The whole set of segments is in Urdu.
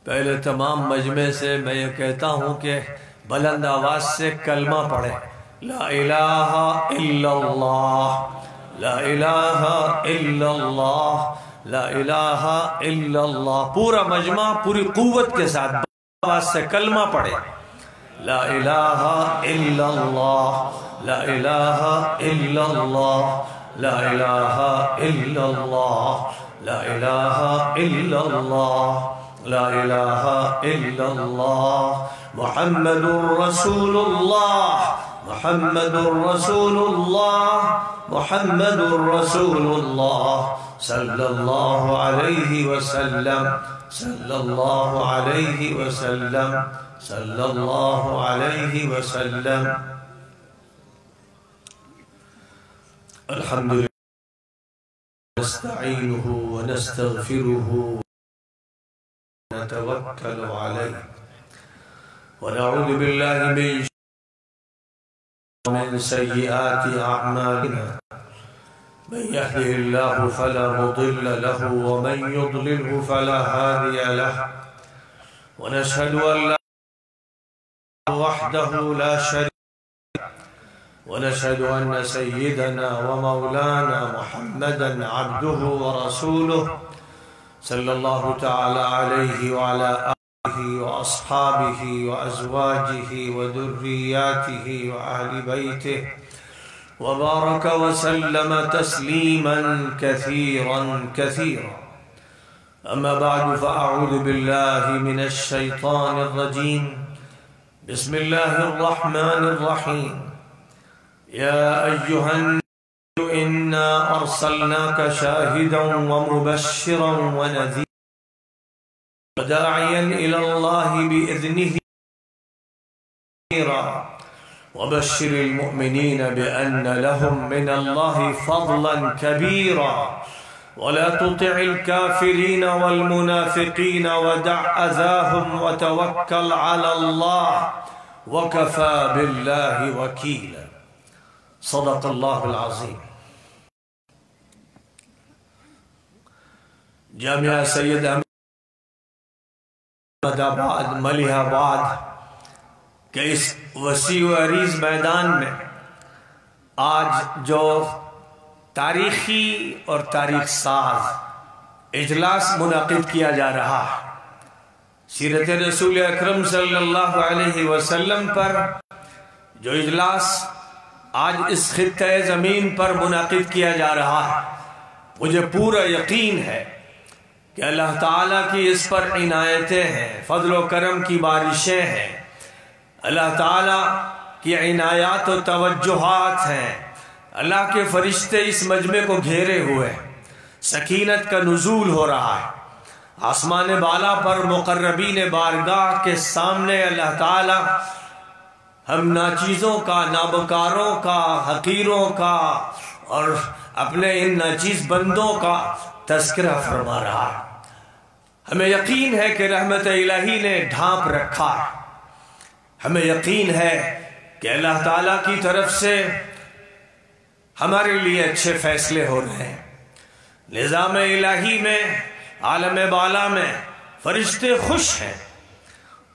پہلے تمام مجمع سے میں یہ کہتا ہوں کہ بلند آواز سے کلمہ پڑھیں، لا الہ الا اللہ، لا الہ الا اللہ، لا الہ الا اللہ۔ پورا مجمع پوری قوت کے ساتھ آواز سے کلمہ پڑھیں، لا الہ الا اللہ، لا الہ الا اللہ، لا الہ الا اللہ، لا الہ الا اللہ، لا الہ الا اللہ، محمد رسول اللہ، محمد رسول اللہ، محمد رسول اللہ، صلی اللہ علیہ وسلم، صلی اللہ علیہ وسلم، صلی اللہ علیہ وسلم۔ الحمدللہ نستعینہ ونستغفرہ ونتوکل علیہ ونعوذ باللہ من سیئات اعمالنا، من يهده الله فلا مضل له ومن يضلله فلا هادي له، ونشهد ان لا اله وحده لا شريك له، ونشهد ان سيدنا ومولانا محمدا عبده ورسوله صلى الله تعالى عليه وعلى آله وأصحابه وأزواجه وذرياته وأهل بيته وبارك وسلم تسليما كثيرا كثيرا، أما بعد فأعوذ بالله من الشيطان الرجيم، بسم الله الرحمن الرحيم، يا أيها الناس إنا أرسلناك شاهدا ومبشرا ونذيرا وداعيا إلى الله بإذنه وبشر المؤمنين بأن لهم من الله فضلا كبيرا ولا تطع الكافرين والمنافقين ودع أذاهم وتوكل على الله وكفى بالله وكيلا، صدق الله العظيم۔ جامعہ سید احمد آباد ملیح آباد کے اس وسیع و عریض میدان میں آج جو تاریخی اور تاریخ ساز اجلاس منعقد کیا جا رہا ہے، سیرت رسول اکرم صلی اللہ علیہ وسلم پر جو اجلاس آج اس خطہ زمین پر منعقد کیا جا رہا ہے، مجھے پورا یقین ہے کہ اللہ تعالیٰ کی اس پر عنایتیں ہیں، فضل و کرم کی بارشیں ہیں، اللہ تعالیٰ کی عنایات و توجہات ہیں، اللہ کے فرشتے اس مجمع کو گھیرے ہوئے ہیں، سکینت کا نزول ہو رہا ہے، آسمان بالا پر مقربین بارگاہ کے سامنے اللہ تعالیٰ ہم ناچیزوں کا، نابکاروں کا، حقیروں کا اور اپنے ان ناچیز بندوں کا تذکرہ فرما رہا ہے۔ ہمیں یقین ہے کہ رحمت الہی نے ڈھانپ رکھا ہے، ہمیں یقین ہے کہ اللہ تعالیٰ کی طرف سے ہمارے لیے اچھے فیصلے ہو رہے ہیں، نظام الہی میں، عالم بالا میں فرشتے خوش ہیں،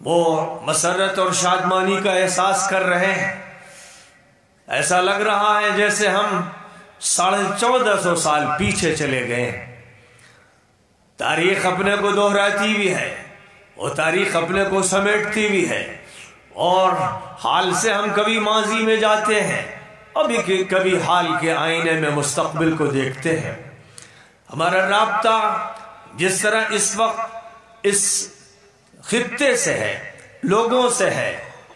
وہ مسرت اور شادمانی کا احساس کر رہے ہیں، ایسا لگ رہا ہے جیسے ہم 1450 سال پیچھے چلے گئے ہیں۔ تاریخ اپنے کو دہراتی بھی ہے، وہ تاریخ اپنے کو سمیٹتی بھی ہے، اور حال سے ہم کبھی ماضی میں جاتے ہیں، ابھی کبھی حال کے آئینے میں مستقبل کو دیکھتے ہیں۔ ہمارا رابطہ جس طرح اس وقت اس خطے سے ہے، لوگوں سے ہے،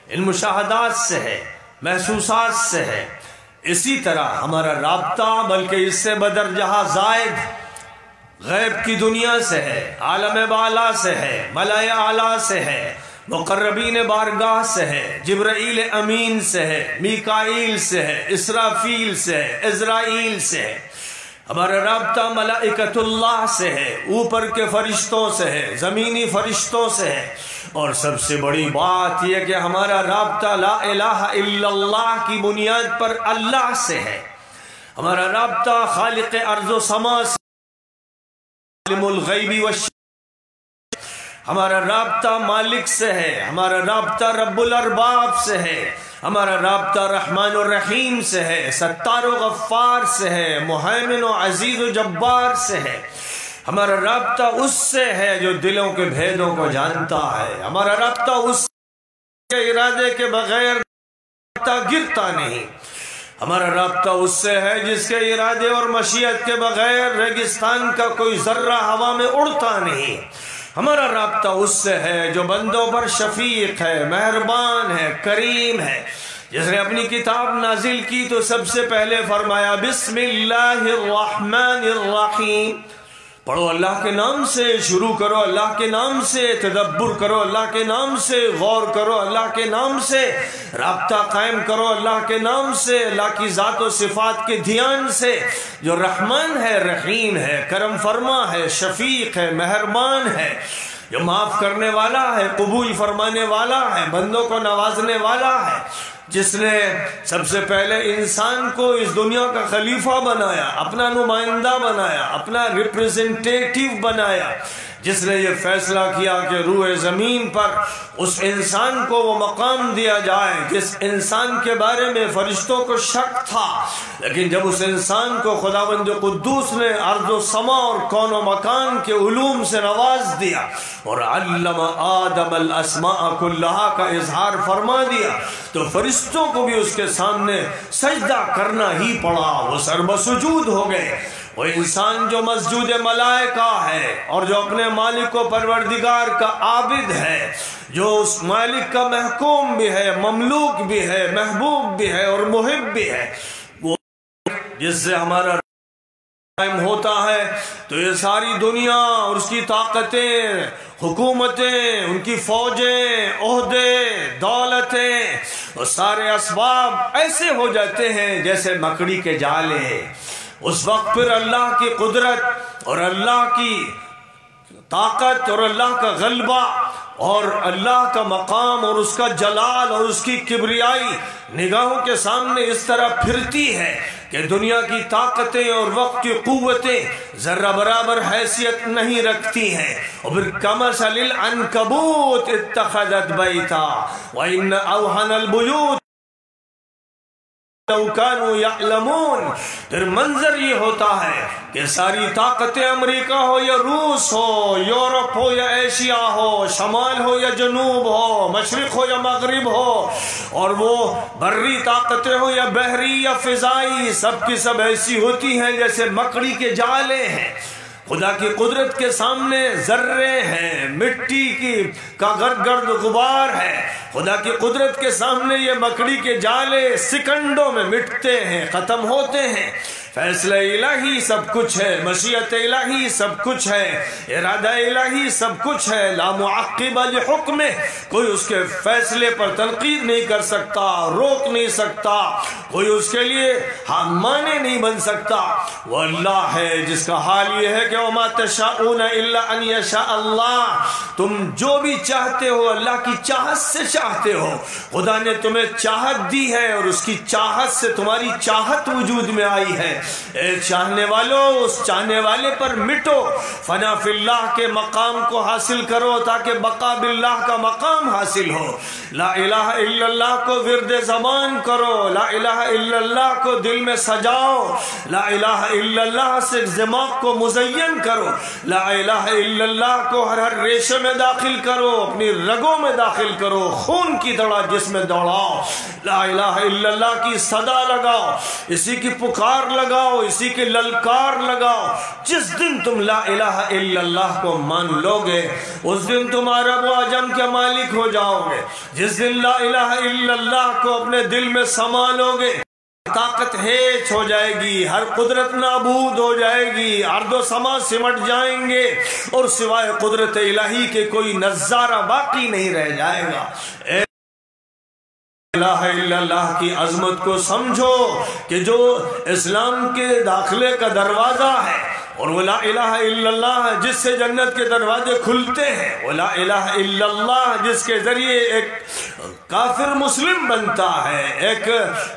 ان مشاہدات سے ہے، محسوسات سے ہے، اسی طرح ہمارا رابطہ بلکہ اس سے بدرجہ زائد غیب کی دنیا سے ہے، عالم بالا سے ہے، ملائے اعلیٰ سے ہے، مقربین بارگاہ سے ہے، جبرائیل امین سے ہے، میکائیل سے ہے، اسرافیل سے ہے، عزرائیل سے ہے، ہمارا رابطہ ملائکۃ اللہ سے ہے، اوپر کے فرشتوں سے ہے، زمینی فرشتوں سے ہے، اور سب سے بڑی بات یہ کہ ہمارا رابطہ لا الہ الا اللہ کی بنیاد پر اللہ سے ہے، ہمارا رابطہ خالق ارض و سما سے، عالم الغیب ہمارا رابطہ مالک سے ہے، ہمارا رابطہ رب الارباب سے ہے، ہمارا رابطہ رحمان الرحیم سے ہے، ستار و غفار سے ہے، مہیمن و عزیز و جبار سے ہے۔ ہمارا رابطہ اس سے ہے جو دلوں کے بھیدوں کو جانتا ہے۔ ہمارا رابطہ اس کے ارادے کے بغیر گرتا نہیں۔ ہمارا رابطہ اس سے ہے جس کے ارادے اور مشیت کے بغیر ریگستان کا کوئی ذرہ ہوا میں اڑتا نہیں۔ ہمارا رابطہ اس سے ہے جو بندوں پر شفیق ہے، مہربان ہے، کریم ہے، جس نے اپنی کتاب نازل کی تو سب سے پہلے فرمایا بسم اللہ الرحمن الرحیم، پڑھو اللہ کے نام سے، شروع کرو اللہ کے نام سے، تدبر کرو اللہ کے نام سے، غور کرو اللہ کے نام سے، رابطہ قائم کرو اللہ کے نام سے، اللہ کی ذات و صفات کے دھیان سے، جو رحمان ہے، رحیم ہے، کرم فرما ہے، شفیق ہے، مہربان ہے، جو معاف کرنے والا ہے، قبول فرمانے والا ہے، بندوں کو نوازنے والا ہے، جس نے سب سے پہلے انسان کو اس دنیا کا خلیفہ بنایا، اپنا نمائندہ بنایا، اپنا ریپریزنٹیٹیو بنایا، جس نے یہ فیصلہ کیا کہ روح زمین پر اس انسان کو وہ مقام دیا جائے جس انسان کے بارے میں فرشتوں کو شک تھا، لیکن جب اس انسان کو خداوند قدوس نے ارض و سما اور کون و مکان کے علوم سے نواز دیا اور علم آدم الاسماء کلہا کا اظہار فرما دیا تو فرشتوں کو بھی اس کے سامنے سجدہ کرنا ہی پڑا، وہ سر بسجود ہو گئے۔ وہ انسان جو مسجود ملائکہ ہے اور جو اپنے مالک و پروردگار کا عابد ہے، جو اس مالک کا محکوم بھی ہے، مملوک بھی ہے، محبوب بھی ہے اور محب بھی ہے، وہ جس سے ہمارا قائم ہوتا ہے تو یہ ساری دنیا اور اس کی طاقتیں، حکومتیں، ان کی فوجیں، عہدے، دولتیں اور سارے اسباب ایسے ہو جاتے ہیں جیسے مکڑی کے جالے۔ اس وقت پھر اللہ کی قدرت اور اللہ کی طاقت اور اللہ کا غلبہ اور اللہ کا مقام اور اس کا جلال اور اس کی کبریائی نگاہوں کے سامنے اس طرح پھرتی ہے کہ دنیا کی طاقتیں اور وقت کی قوتیں ذرہ برابر حیثیت نہیں رکھتی ہیں۔ اور پھر کمثل العنکبوت اتخذت بیتا وان اوہن البیوت لو کانوا یعلمون، پھر منظر یہ ہوتا ہے کہ ساری طاقتیں امریکہ ہو یا روس ہو، یورپ ہو یا ایشیا ہو، شمال ہو یا جنوب ہو، مشرق ہو یا مغرب ہو، اور وہ بری طاقتیں ہو یا بحری یا فضائی، سب کی سب ایسی ہوتی ہیں جیسے مکڑی کے جالے ہیں۔ خدا کی قدرت کے سامنے ذرے ہیں، مٹی کی کا گرد غبار ہے، خدا کی قدرت کے سامنے یہ مکڑی کے جالے سیکنڈوں میں مٹتے ہیں، ختم ہوتے ہیں۔ فیصلہ الہی سب کچھ ہے، مشیت الہی سب کچھ ہے، ارادہ الہی سب کچھ ہے، لا معقب لحکمہ، کوئی اس کے فیصلے پر تنقید نہیں کر سکتا، روک نہیں سکتا، کوئی اس کے لیے مانے نہیں بن سکتا۔ وہ اللہ ہے جس کا حال یہ ہے کہ وما تشاءون الا ان یشاء اللہ، تم جو بھی چاہتے ہو اللہ کی چاہت سے چاہتے ہو۔ خدا نے تمہیں چاہت دی ہے اور اس کی چاہت سے تمہاری چاہت وجود میں آئی ہے۔ اے چاہنے والوں، اس چاہنے والے پر مٹو، فنا فی اللہ کے مقام کو حاصل کرو تاکہ بقا باللہ کا مقام حاصل ہو۔ لا الہ الا اللہ کو ورد زبان کرو، لا الہ الا اللہ کو دل میں سجاؤ، لا الہ الا اللہ سے دماغ کو مزین کرو، لا الہ الا اللہ کو ہر ہر ریشے میں داخل کرو، اپنی رگوں میں داخل کرو، خون کی دڑا جس میں دوڑاؤ، لا الہ الا اللہ کی صدا لگاؤ، اسی کی پکار لگاؤ، اسی کی للکار لگاؤ۔ جس دن تم لا الہ الا اللہ کو مان لو گے اس دن تم عرب و عجم کے مالک ہو جاؤ گے۔ جس دن لا الہ الا اللہ کو اپنے دل میں سما لو گے طاقت ہیچ ہو جائے گی، ہر قدرت نابود ہو جائے گی، ارض و سما سمٹ جائیں گے اور سوائے قدرت الہی کے کوئی نظارہ باقی نہیں رہ جائے گا۔ الہ الا اللہ کی عظمت کو سمجھو کہ جو اسلام کے داخلے کا دروازہ ہے اور وہ لا الہ الا اللہ جس سے جنت کے دروازے کھلتے ہیں، وہ لا الہ الا اللہ جس کے ذریعے ایک کافر مسلم بنتا ہے، ایک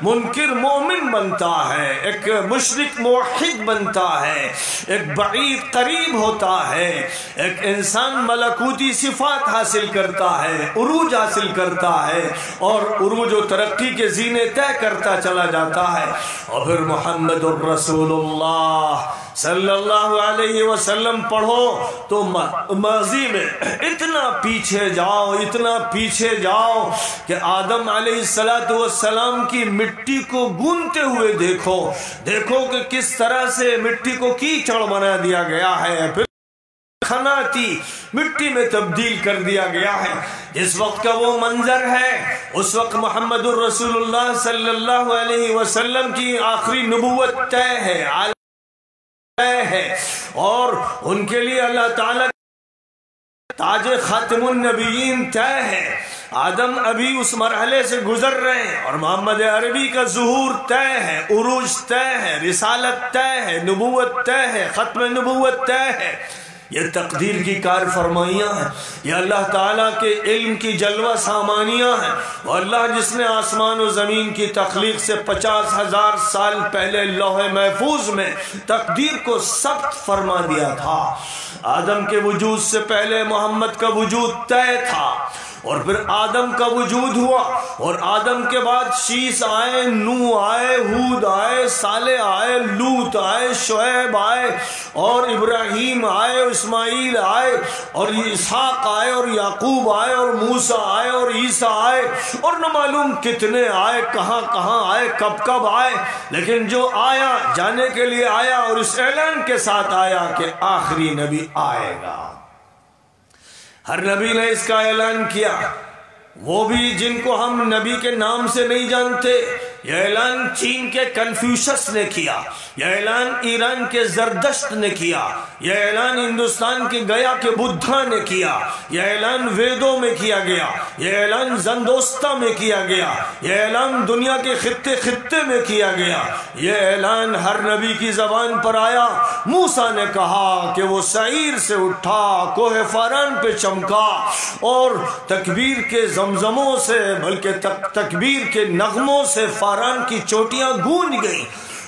منکر مومن بنتا ہے، ایک مشرک موحد بنتا ہے، ایک بعید قریب ہوتا ہے، ایک انسان ملکوتی صفات حاصل کرتا ہے، عروج حاصل کرتا ہے، اور عروج و ترقی کے زینے طے کرتا چلا جاتا ہے۔ اور پھر محمد الرسول اللہ صلی اللہ علیہ وسلم پڑھو تو ماضی میں اتنا پیچھے جاؤ، اتنا پیچھے جاؤ کہ آدم علیہ السلام کی مٹی کو گونتے ہوئے دیکھو کہ کس طرح سے مٹی کو کیچڑ بنا دیا گیا ہے، پھر کھناتی مٹی میں تبدیل کر دیا گیا ہے۔ جس وقت کا وہ منظر ہے، اس وقت محمد الرسول اللہ صلی اللہ علیہ وسلم کی آخری نبوت طے ہے، اور ان کے لیے اللہ تعالیٰ تاج خاتم النبیین طے ہے۔ آدم ابھی اس مرحلے سے گزر رہے ہیں، اور محمد عربی کا ظہور طے ہے، عروج طے ہے، رسالت طے ہے، نبوت طے ہے، ختم نبوت طے ہے۔ یہ تقدیر کی کار فرمائیاں ہیں، یہ اللہ تعالیٰ کے علم کی جلوہ سامانیاں ہیں، اور اللہ جس نے آسمان و زمین کی تخلیق سے 50,000 سال پہلے لوح محفوظ میں تقدیر کو ثبت فرما دیا تھا۔ آدم کے وجود سے پہلے محمد کا وجود طے تھا، اور پھر آدم کا وجود ہوا، اور آدم کے بعد شیس آئے، نوح آئے، ہود آئے، صالح آئے، لوط آئے، شعیب آئے، اور ابراہیم آئے، اسماعیل آئے، اور اسحاق آئے، اور یعقوب آئے، اور موسیٰ آئے، اور عیسیٰ آئے، اور نہ معلوم کتنے آئے، کہاں کہاں آئے، کب آئے، لیکن جو آیا جانے کے لیے آیا، اور اس اعلان کے ساتھ آیا کہ آخری نبی آئے گا۔ ہر نبی نے اس کا اعلان کیا، وہ بھی جن کو ہم نبی کے نام سے نہیں جانتے۔ یہ اعلان چین کے کنفیوشس نے کیا، یہ اعلان ایران کے زردشت نے کیا، یہ اعلان ہندوستان کے گیا کے بدھا نے کیا، یہ اعلان ویدوں میں کیا گیا، یہ اعلان زندوستا میں کیا گیا، یہ اعلان دنیا کے خطے خطے میں کیا گیا، یہ اعلان ہر نبی کی زبان پر آیا۔ موسیٰ نے کہا کہ وہ سعیر سے اٹھا، کوہ فاران پہ چمکا، اور تکبیر کے زمزموں سے، بلکہ تکبیر کے نغموں سے فاران کی چوٹیاں گونج گئیں۔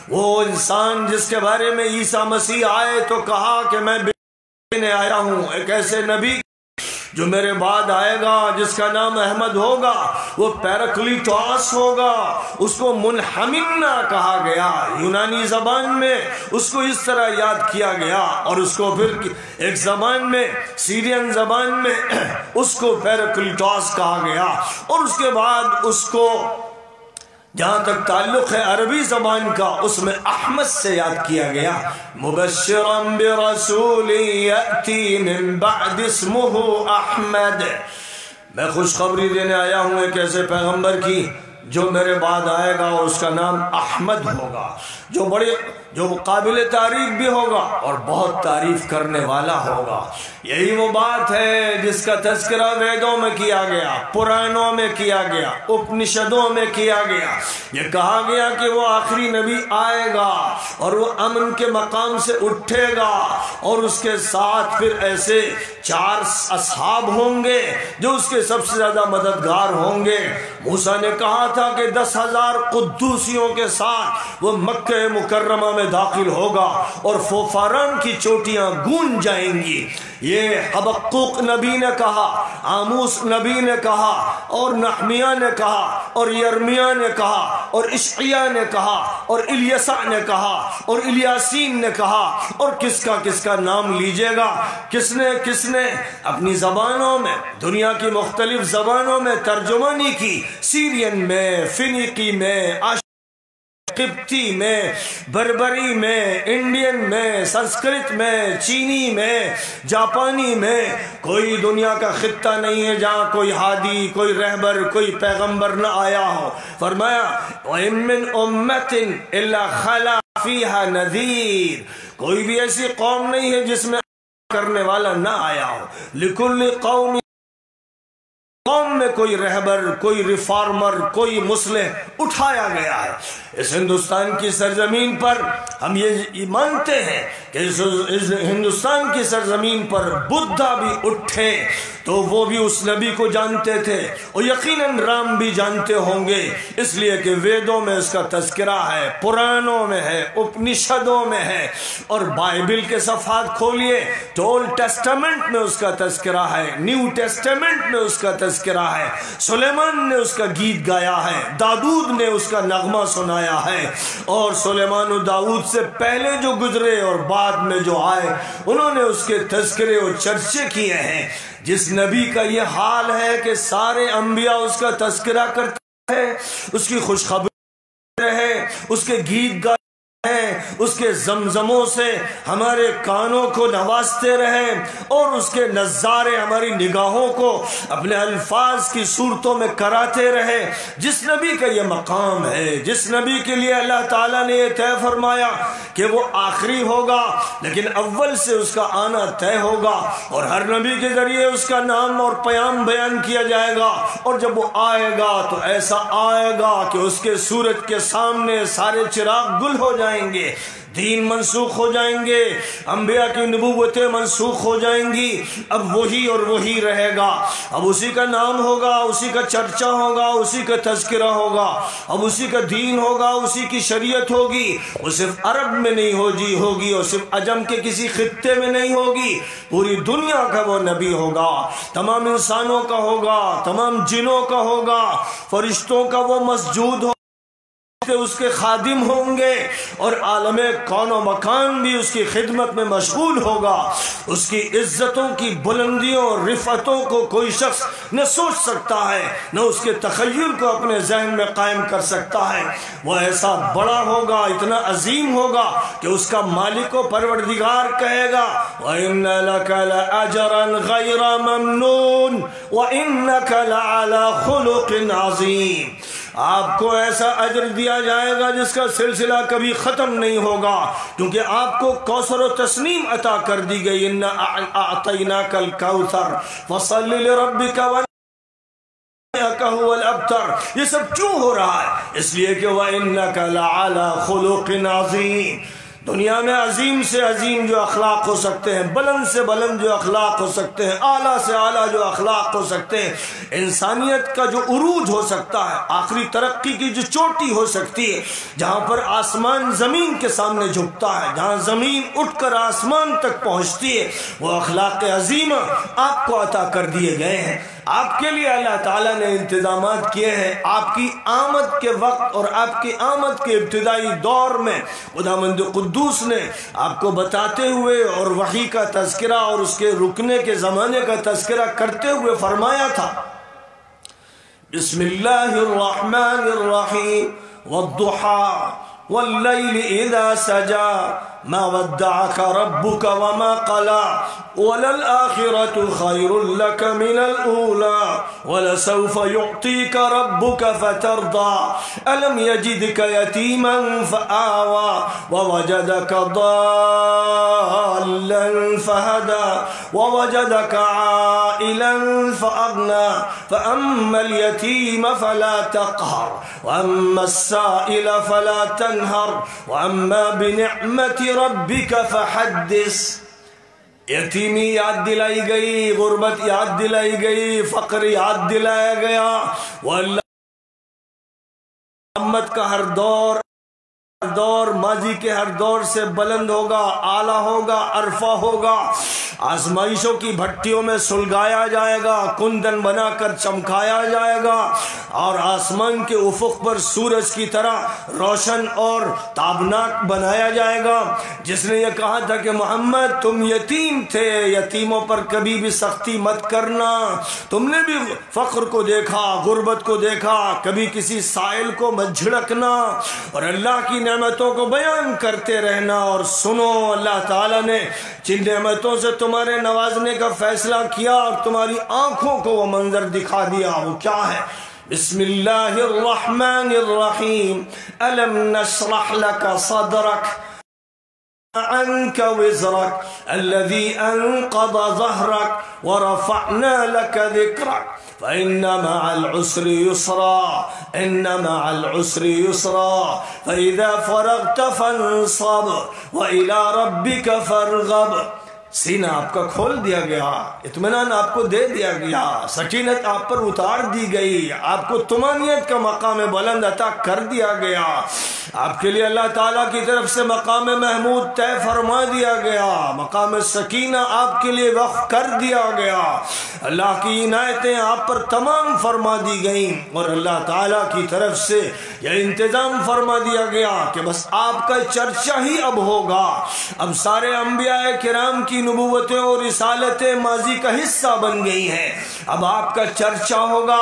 وہ انسان جس کے بارے میں عیسیٰ مسیح آئے تو کہا کہ میں بھیجنے آیا ہوں ایک ایسے نبی جو میرے بعد آئے گا، جس کا نام احمد ہوگا، وہ پیرکلیٹوس ہوگا۔ اس کو منحمنہ کہا گیا، یونانی زبان میں اس کو اس طرح یاد کیا گیا، اور اس کو پھر ایک زبان میں، سیرین زبان میں اس کو پیرکلیٹوس کہا گیا، اور اس کے بعد اس کو جہاں تک تعلق ہے عربی زبان کا، اس میں احمد سے یاد کیا گیا۔ مبشرا برسول یأتی من بعد اسمہ احمد، میں خوشخبری دینے آیا ہوں ایک ایسے پیغمبر کی جو میرے بعد آئے گا، اور اس کا نام احمد ہوگا، جو قابل تعریف بھی ہوگا اور بہت تعریف کرنے والا ہوگا۔ یہی وہ بات ہے جس کا تذکرہ ویدوں میں کیا گیا، پرانوں میں کیا گیا، اپنشدوں میں کیا گیا۔ یہ کہا گیا کہ وہ آخری نبی آئے گا، اور وہ امن کے مقام سے اٹھے گا، اور اس کے ساتھ پھر ایسے 4 اصحاب ہوں گے جو اس کے سب سے زیادہ مددگار ہوں گے۔ موسیٰ نے کہا تھا کہ 10,000 قدوسیوں کے ساتھ وہ مکہ مکرمہ میں داخل ہوگا، اور فوفاران کی چوٹیاں گونج جائیں گی۔ یہ حبقوق نبی نے کہا، آموس نبی نے کہا، اور نحمیہ نے کہا، اور یرمیہ نے کہا، اور اشعیاء نے کہا، اور الیسع نے کہا، اور الیاسین نے کہا، اور کس کا نام لیجئے گا، کس نے اپنی زبانوں میں، دنیا کی مختلف زبانوں میں ترجمانی کی، سیرین میں، فینیقی میں، قبطی میں، بربری میں، انڈین میں، سنسکرت میں، چینی میں، جاپانی میں، کوئی دنیا کا خطہ نہیں ہے جہاں کوئی ہادی، کوئی رہبر، کوئی پیغمبر نہ آیا ہو۔ فرمایا وَإِن مِّنْ أُمَّةٍ إِلَّا خَلَا فِيهَا نَذِيرٌ، کوئی بھی ایسی قوم نہیں ہے جس میں کرنے والا نہ آیا ہو۔ لِكُلِّ قَوْمٍ قوم میں کوئی رہبر، کوئی ریفارمر، کوئی مصلح اٹھایا گیا ہے۔ اس ہندوستان کی سرزمین پر ہم یہ مانتے ہیں کہ اس ہندوستان کی سرزمین پر بدھا بھی اٹھے تو وہ بھی اس نبی کو جانتے تھے، اور یقیناً رام بھی جانتے ہوں گے، اس لیے کہ ویدوں میں اس کا تذکرہ ہے، پرانوں میں ہے، اپنشدوں میں ہے، اور بائبل کے صفحات کھولیے تو اولڈ ٹیسٹامنٹ میں اس کا تذکرہ ہے، نیو ٹیسٹامنٹ میں اس کا تذکرہ ہے، سلیمان نے اس کا گیت گایا ہے، داؤد نے اس کا نغمہ سنایا ہے، اور سلیمان و داؤد سے پہلے جو گزرے اور بعد میں جو آئے انہوں نے اس کے تذکرے اور چرچے کیے ہیں۔ جس نبی کا یہ حال ہے کہ سارے انبیاء اس کا تذکرہ کرتے ہیں، اس کی خوشخبری رہے، اس کے گیت گائے ہیں، اس کے زمزموں سے ہمارے کانوں کو نوازتے رہے، اور اس کے نظارے ہماری نگاہوں کو اپنے الفاظ کی صورتوں میں کراتے رہے۔ جس نبی کا یہ مقام ہے، جس نبی کے لیے اللہ تعالیٰ نے یہ طے فرمایا کہ وہ آخری ہوگا لیکن اول سے اس کا آنا طے ہوگا، اور ہر نبی کے ذریعے اس کا نام اور پیام بیان کیا جائے گا، اور جب وہ آئے گا تو ایسا آئے گا کہ اس کے سورج کے سامنے سارے چراغ گل ہو جائیں گے، دین منسوخ ہو جائیں گے، انبیاء کی نبوتیں منسوخ ہو جائیں گی، اب وہی اور وہی رہے گا، اب اسی کا نام ہوگا، اسی کا چرچا ہوگا، اسی کا تذکرہ ہوگا، اب اسی کا دین ہوگا، اسی کی شریعت ہوگی، وہ صرف عرب میں نہیں ہوگی اور صرف عجم کے کسی خطے میں نہیں ہوگی، پوری دنیا کا وہ نبی ہوگا، تمام انسانوں کا ہوگا، تمام جنوں کا ہوگا، فرشتوں کا وہ مسجود ہوگا، اس کے خادم ہوں گے، اور عالم کون و مکان بھی اس کی خدمت میں مشغول ہوگا۔ اس کی عزتوں کی بلندیوں اور رفعتوں کو کوئی شخص نہ سوچ سکتا ہے، نہ اس کے تخیل کو اپنے ذہن میں قائم کر سکتا ہے۔ وہ ایسا بڑا ہوگا، اتنا عظیم ہوگا کہ اس کا مالک و پروردگار کہے گا وَإِنَّ لَكَ لَأَجْرًا غَيْرَ مَمْنُونٍ وَإِنَّكَ لَعَلَى خُلُقٍ عَظِيمٍ۔ آپ کو ایسا اجر دیا جائے گا جس کا سلسلہ کبھی ختم نہیں ہوگا، کیونکہ آپ کو کوثر و تسنیم عطا کر دی گئی، اِنَّا أَعْطَيْنَاكَ الْكَوْثَرَ فَصَلِّ لِرَبِّكَ وَإِنَّكَ هُوَ الْأَبْتَرُ۔ یہ سب کیوں ہو رہا ہے؟ اس لیے کہ وَإِنَّكَ لَعَلَى خُلُقٍ عَظِيمٍ۔ دنیا میں عظیم سے عظیم جو اخلاق ہو سکتے ہیں، بلند سے بلند جو اخلاق ہو سکتے ہیں، اعلیٰ سے اعلیٰ جو اخلاق ہو سکتے ہیں، انسانیت کا جو عروج ہو سکتا ہے، آخری ترقی کی جو چوٹی ہو سکتی ہے، جہاں پر آسمان زمین کے سامنے جھکتا ہے، جہاں زمین اٹھ کر آسمان تک پہنچتی ہے، وہ اخلاق عظیمہ آپ کو عطا کر دیے گئے ہیں۔ آپ کے لیے اللہ تعالیٰ نے انتظامات کیے ہیں۔ آپ کی آمد کے وقت اور آپ کی آمد کے ابتدائی دور میں خداوند قدوس نے آپ کو بتاتے ہوئے اور وحی کا تذکرہ اور اس کے رکنے کے زمانے کا تذکرہ کرتے ہوئے فرمایا تھا بسم اللہ الرحمن الرحیم والضحى واللیل اذا سجا ما ودعك ربك وما قلى وللآخرة خير لك من الأولى ولسوف يعطيك ربك فترضى ألم يجدك يتيما فآوى ووجدك ضالا فهدى ووجدك عائلا فأغنى فأما اليتيم فلا تقهر وأما السائل فلا تنهر وأما بنعمة ربک فحدث۔ یتیمی یاد دلائی گئی، غربت یاد دلائی گئی، فقر یاد دلایا گیا، وہ اللہ محمد کا ہر دور ماضی کے ہر دور سے بلند ہوگا، اعلیٰ ہوگا، عرفہ ہوگا، آزمائشوں کی بھٹیوں میں سلگایا جائے گا، کندن بنا کر چمکایا جائے گا، اور آسمان کے افق پر سورج کی طرح روشن اور تابناک بنایا جائے گا۔ جس نے یہ کہا تھا کہ محمد تم یتیم تھے، یتیموں پر کبھی بھی سختی مت کرنا، تم نے بھی فقر کو دیکھا، غربت کو دیکھا، کبھی کسی سائل کو مت جھڑکنا، اور اللہ کی نعمتوں کو بیان کرتے رہنا، اور سنو اللہ تعالیٰ نے جن نعمتوں سے تمہارے نوازنے کا فیصلہ کیا اور تمہاری آنکھوں کو وہ منظر دکھا دیا، وہ کیا ہے؟ بسم اللہ الرحمن الرحیم الم نشرح لک صدرک عنك وزرك الذي أنقض ظهرك ورفعنا لك ذكرك فإن مع العسر يسرا إن مع العسر يسرا فإذا فرغت فانصب وإلى ربك فارغب. سینہ آپ کا کھول دیا گیا، اطمینان آپ کو دے دیا گیا، سکینت آپ پر اتار دی گئی، آپ کو طمانینت کا مقام بلند عطا کر دیا گیا، آپ کے لیے اللہ تعالیٰ کی طرف سے مقام محمود طے فرما دیا گیا، مقام سکینہ آپ کے لیے وقف کر دیا گیا، اللہ کی عنایتیں آپ پر تمام فرما دی گئیں، اور اللہ تعالیٰ کی طرف سے یہ انتظام فرما دیا گیا کہ بس آپ کا چرچا ہی اب ہوگا. اب سارے انبیاء کرام کی نبوتیں اور رسالتیں ماضی کا حصہ بن گئی ہیں. اب آپ کا چرچا ہوگا،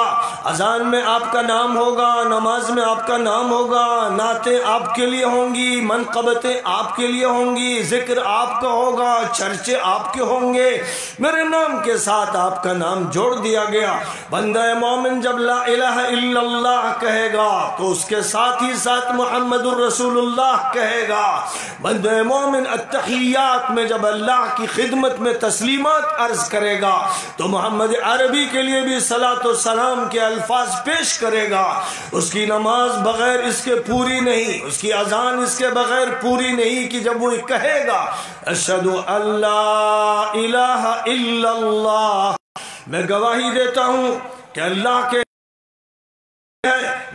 اذان میں آپ کا نام ہوگا، نماز میں آپ کا نام ہوگا، نعتیں آپ کے لیے ہوں گی، منقبتیں آپ کے لیے ہوں گی، ذکر آپ کا ہوگا، چرچے آپ کے ہوں گے. میرے نام کے ساتھ آپ کا نام جوڑ دیا گیا. بندہ مومن جب لا الہ الا اللہ کہے گا تو اس کے ساتھ ہی ساتھ محمد الرسول اللہ کہے گا. بندہ مومن التحیات میں جب اللہ کی خدمت میں تسلیمات عرض کرے گا تو محمد عربی کے لیے بھی صلاۃ و سلام کے الفاظ پیش کرے گا. اس کی نماز بغیر اس کے پوری نہیں، اس کی اذان اس کے بغیر پوری نہیں کہ جب وہ کہے گا اشہد ان لا الہ الا اللہ، میں گواہی دیتا ہوں کہ اللہ کے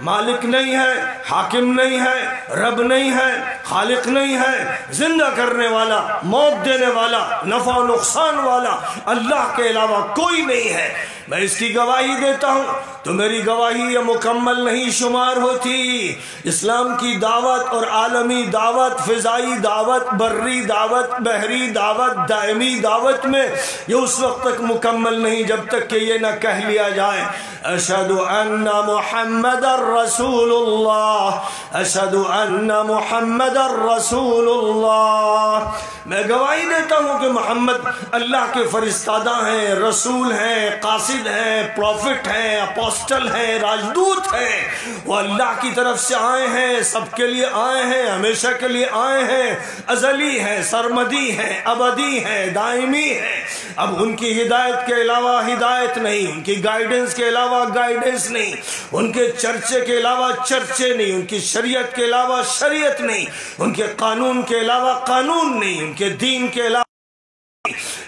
مالک نہیں ہے، حاکم نہیں ہے، رب نہیں ہے، خالق نہیں ہے، زندہ کرنے والا، موت دینے والا، نفع و نقصان والا اللہ کے علاوہ کوئی نہیں ہے. میں اس کی گواہی دیتا ہوں تو میری گواہی یہ مکمل نہیں شمار ہوتی. اسلام کی دعوت اور عالمی دعوت، فضائی دعوت، بری دعوت، بحری دعوت، دائمی دعوت میں یہ اس وقت تک مکمل نہیں جب تک کہ یہ نہ کہہ لیا جائے اشہد ان محمد رسول اللہ، اشہد ان محمد رسول اللہ. میں گواہی دیتا ہوں کہ محمد اللہ کے فرستادہ ہیں، رسول ہیں، قاصد ہیں، پروفٹ ہیں، اپوسٹل ہیں، راجدوت ہیں. وہ اللہ کی طرف سے آئے ہیں، سب کے لیے آئے ہیں، ہمیشہ کے لیے آئے ہیں، ازلی ہیں، سرمدی ہیں، ابدی ہیں، دائمی ہیں. اب ان کی ہدایت کے علاوہ ہدایت نہیں، ان کی گائیڈنس کے علاوہ گائیڈنس نہیں، ان کے چرچے کے علاوہ چرچے نہیں، ان کی شریعت کے علاوہ شریعت نہیں، ان کے قانون کے علاوہ قانون نہیں، ان کے دین کے علاوہ.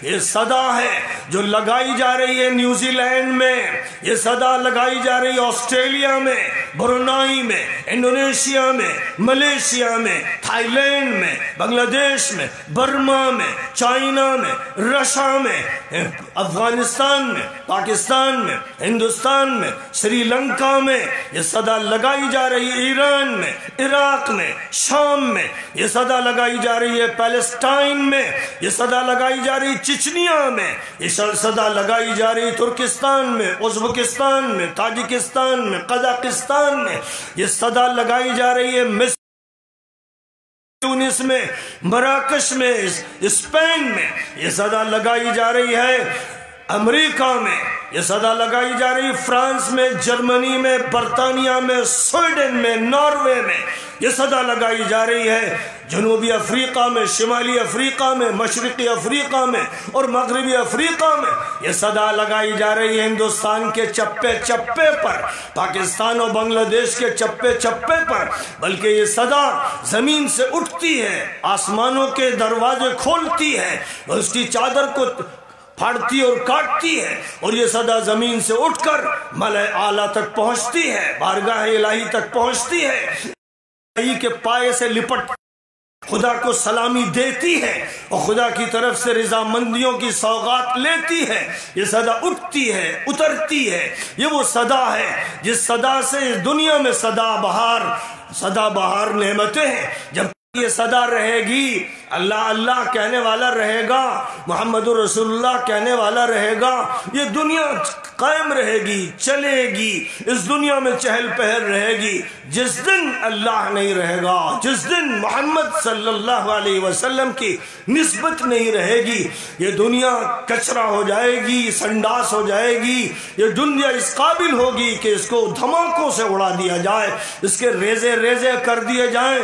یہ صدا ہے جو لگائی جا رہی ہے نیوزی لینڈ میں، یہ صدا لگائی جا رہی ہے آسٹریلیا میں، برونائی میں، انڈونیشیا میں، ملیشیا میں، تھائی لینڈ میں، بنگلہ دیش میں، برما میں، چائنا میں، رشیا میں، افغانستان میں، پاکستان میں، ہندوستان میں، سری لنکا میں. یہ صدا لگائی جا رہی ہے ایران میں، عراق میں، شام میں. یہ صدا لگائی جا رہی ہے پیلسٹائن میں. یہ صدا لگائی جا رہی چچنیا میں. یہ صدا لگائی جا رہی ترکستان میں، ازبکستان میں، تاجکستان میں، قزاقستان میں. یہ صدا لگائی جا رہی ہے مصر، تونس میں، مراکش میں، اسپین میں. یہ صدا لگائی جا رہی ہے امریکہ میں. یہ صدا لگائی جا رہی فرانس میں، جرمنی میں، برطانیہ میں، سویڈن میں، ناروے میں. یہ صدا لگائی جا رہی ہے جنوبی افریقہ میں، شمالی افریقہ میں، مشرقی افریقہ میں اور مغربی افریقہ میں. یہ صدا لگائی جا رہی ہے ہندوستان کے چپے چپے پر، پاکستان اور بنگلہ دیش کے چپے چپے پر. بلکہ یہ صدا زمین سے اٹھتی ہے، آسمانوں کے دروازے کھولتی ہے، اس کی چادر کو پھاڑتی اور کاٹتی ہے، اور یہ صدا زمین سے اٹھ کر ملائے اعلیٰ تک پہنچتی ہے، بارگاہ الہی تک پہنچتی ہے، الہی کے پائے سے لپٹ خدا کو سلامی دیتی ہے اور خدا کی طرف سے رضامندیوں کی سوغات لیتی ہے. یہ صدا اٹھتی ہے، اترتی ہے. یہ وہ صدا ہے جس صدا سے اس دنیا میں صدا بہار نعمتیں ہیں. جب یہ صدا رہے گی، اللہ اللہ کہنے والا رہے گا، محمد رسول اللہ کہنے والا رہے گا، یہ دنیا قائم رہے گی، چلے گی، اس دنیا میں چہل پہل رہے گی. جس دن اللہ نہیں رہے گا، جس دن محمد صلی اللہ علیہ وسلم کی نسبت نہیں رہے گی، یہ دنیا کچرا ہو جائے گی، سنڈاس ہو جائے گی. یہ دنیا اس قابل ہوگی کہ اس کو دھماکوں سے اڑا دیا جائے، اس کے ریزے ریزے کر دیے جائیں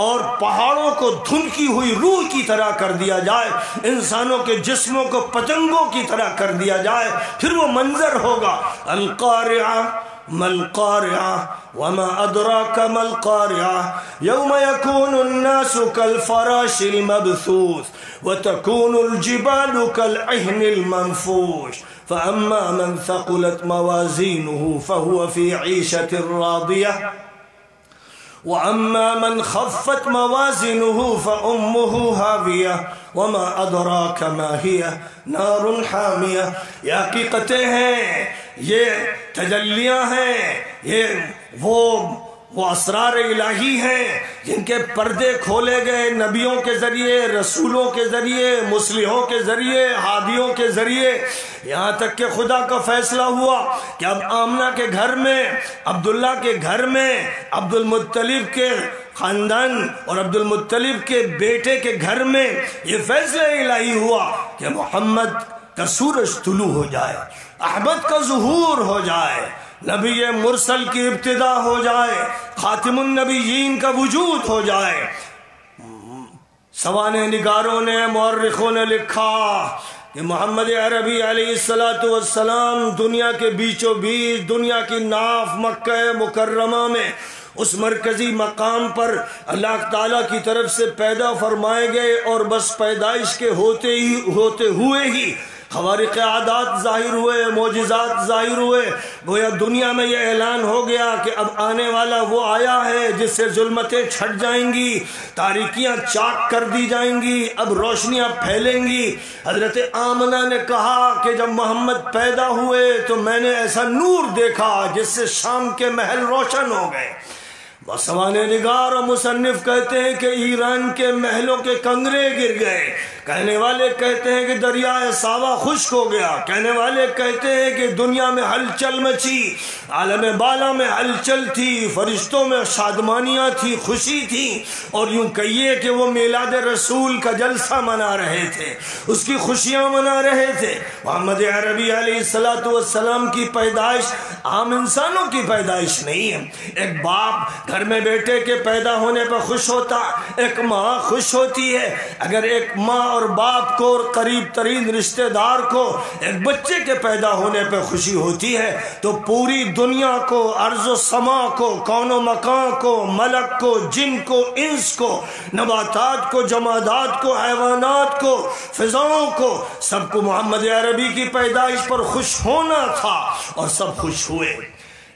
اور پہاڑوں کو دھنکی ہوئی روح روح کی طرح کر دیا جائے، انسانوں کے جسموں کو پتنگوں کی طرح کر دیا جائے، پھر وہ منظر ہوگا القارعہ ما القارعة وما أدراك ما القارعة يوم يكون الناس كالفراش المبثوث وتكون الجبال كالعهن المنفوش فأما من ثقلت موازينه فهو في عيشة راضية وأما من خفت موازنه فأمه هاوية وما أدراك ما هي نار حامية. یہ حقیقتیں ہیں، یہ تجلیاں ہیں، یہ وہ اسرار الہی ہیں جن کے پردے کھولے گئے نبیوں کے ذریعے، رسولوں کے ذریعے، مصلحوں کے ذریعے، ہادیوں کے ذریعے، یہاں تک کہ خدا کا فیصلہ ہوا کہ اب آمنہ کے گھر میں، عبداللہ کے گھر میں، عبد المطلب کے خاندان اور عبد المطلب کے بیٹے کے گھر میں یہ فیصلہ الہی ہوا کہ محمد کا سورج طلوع ہو جائے، احمد کا ظہور ہو جائے، نبی مرسل کی ابتدا ہو جائے، خاتم النبیین کا وجود ہو جائے. سوانح نگاروں نے، مورخوں نے لکھا کہ محمد عربی علیہ السلام دنیا کے بیچوں بیچ، دنیا کی ناف مکہ مکرمہ میں اس مرکزی مقام پر اللہ تعالیٰ کی طرف سے پیدا فرمائے گئے، اور بس پیدائش کے ہوتے ہوئے ہی خوارق عادات ظاہر ہوئے، معجزات ظاہر ہوئے. گویا دنیا میں یہ اعلان ہو گیا کہ اب آنے والا وہ آیا ہے جس سے ظلمتیں چھٹ جائیں گی، تاریکیاں چاک کر دی جائیں گی، اب روشنیاں پھیلیں گی. حضرت آمنہ نے کہا کہ جب محمد پیدا ہوئے تو میں نے ایسا نور دیکھا جس سے شام کے محل روشن ہو گئے. سوانح نگار اور مصنف کہتے ہیں کہ ایران کے محلوں کے کنگرے گر گئے، کہنے والے کہتے ہیں کہ دریائے ساوا خشک ہو گیا، کہنے والے کہتے ہیں کہ دنیا میں ہلچل مچی، عالم بالا میں ہلچل تھی، فرشتوں میں شادمانیاں تھی، خوشی تھی، اور یوں کہیے کہ وہ میلاد رسول کا جلسہ منا رہے تھے، اس کی خوشیاں منا رہے تھے. محمد عربی علیہ السلام کی پیدائش عام انسانوں کی پیدائش نہیں ہے. ایک باپ گھر میں بیٹے کے پیدا ہونے پر خوش ہوتا، ایک ماں خوش ہوتی ہے. اگر ایک ماں اور باپ کو اور قریب ترین رشتہ دار کو ایک بچے کے پیدا ہونے پہ خوشی ہوتی ہے تو پوری دنیا کو، ارض و سما کو، کون و مکان کو، ملک کو، جن کو، انس کو، نباتات کو، جمادات کو، حیوانات کو، فضاؤں کو، سب کو محمد عربی کی پیدائش پر خوش ہونا تھا، اور سب خوش ہوئے.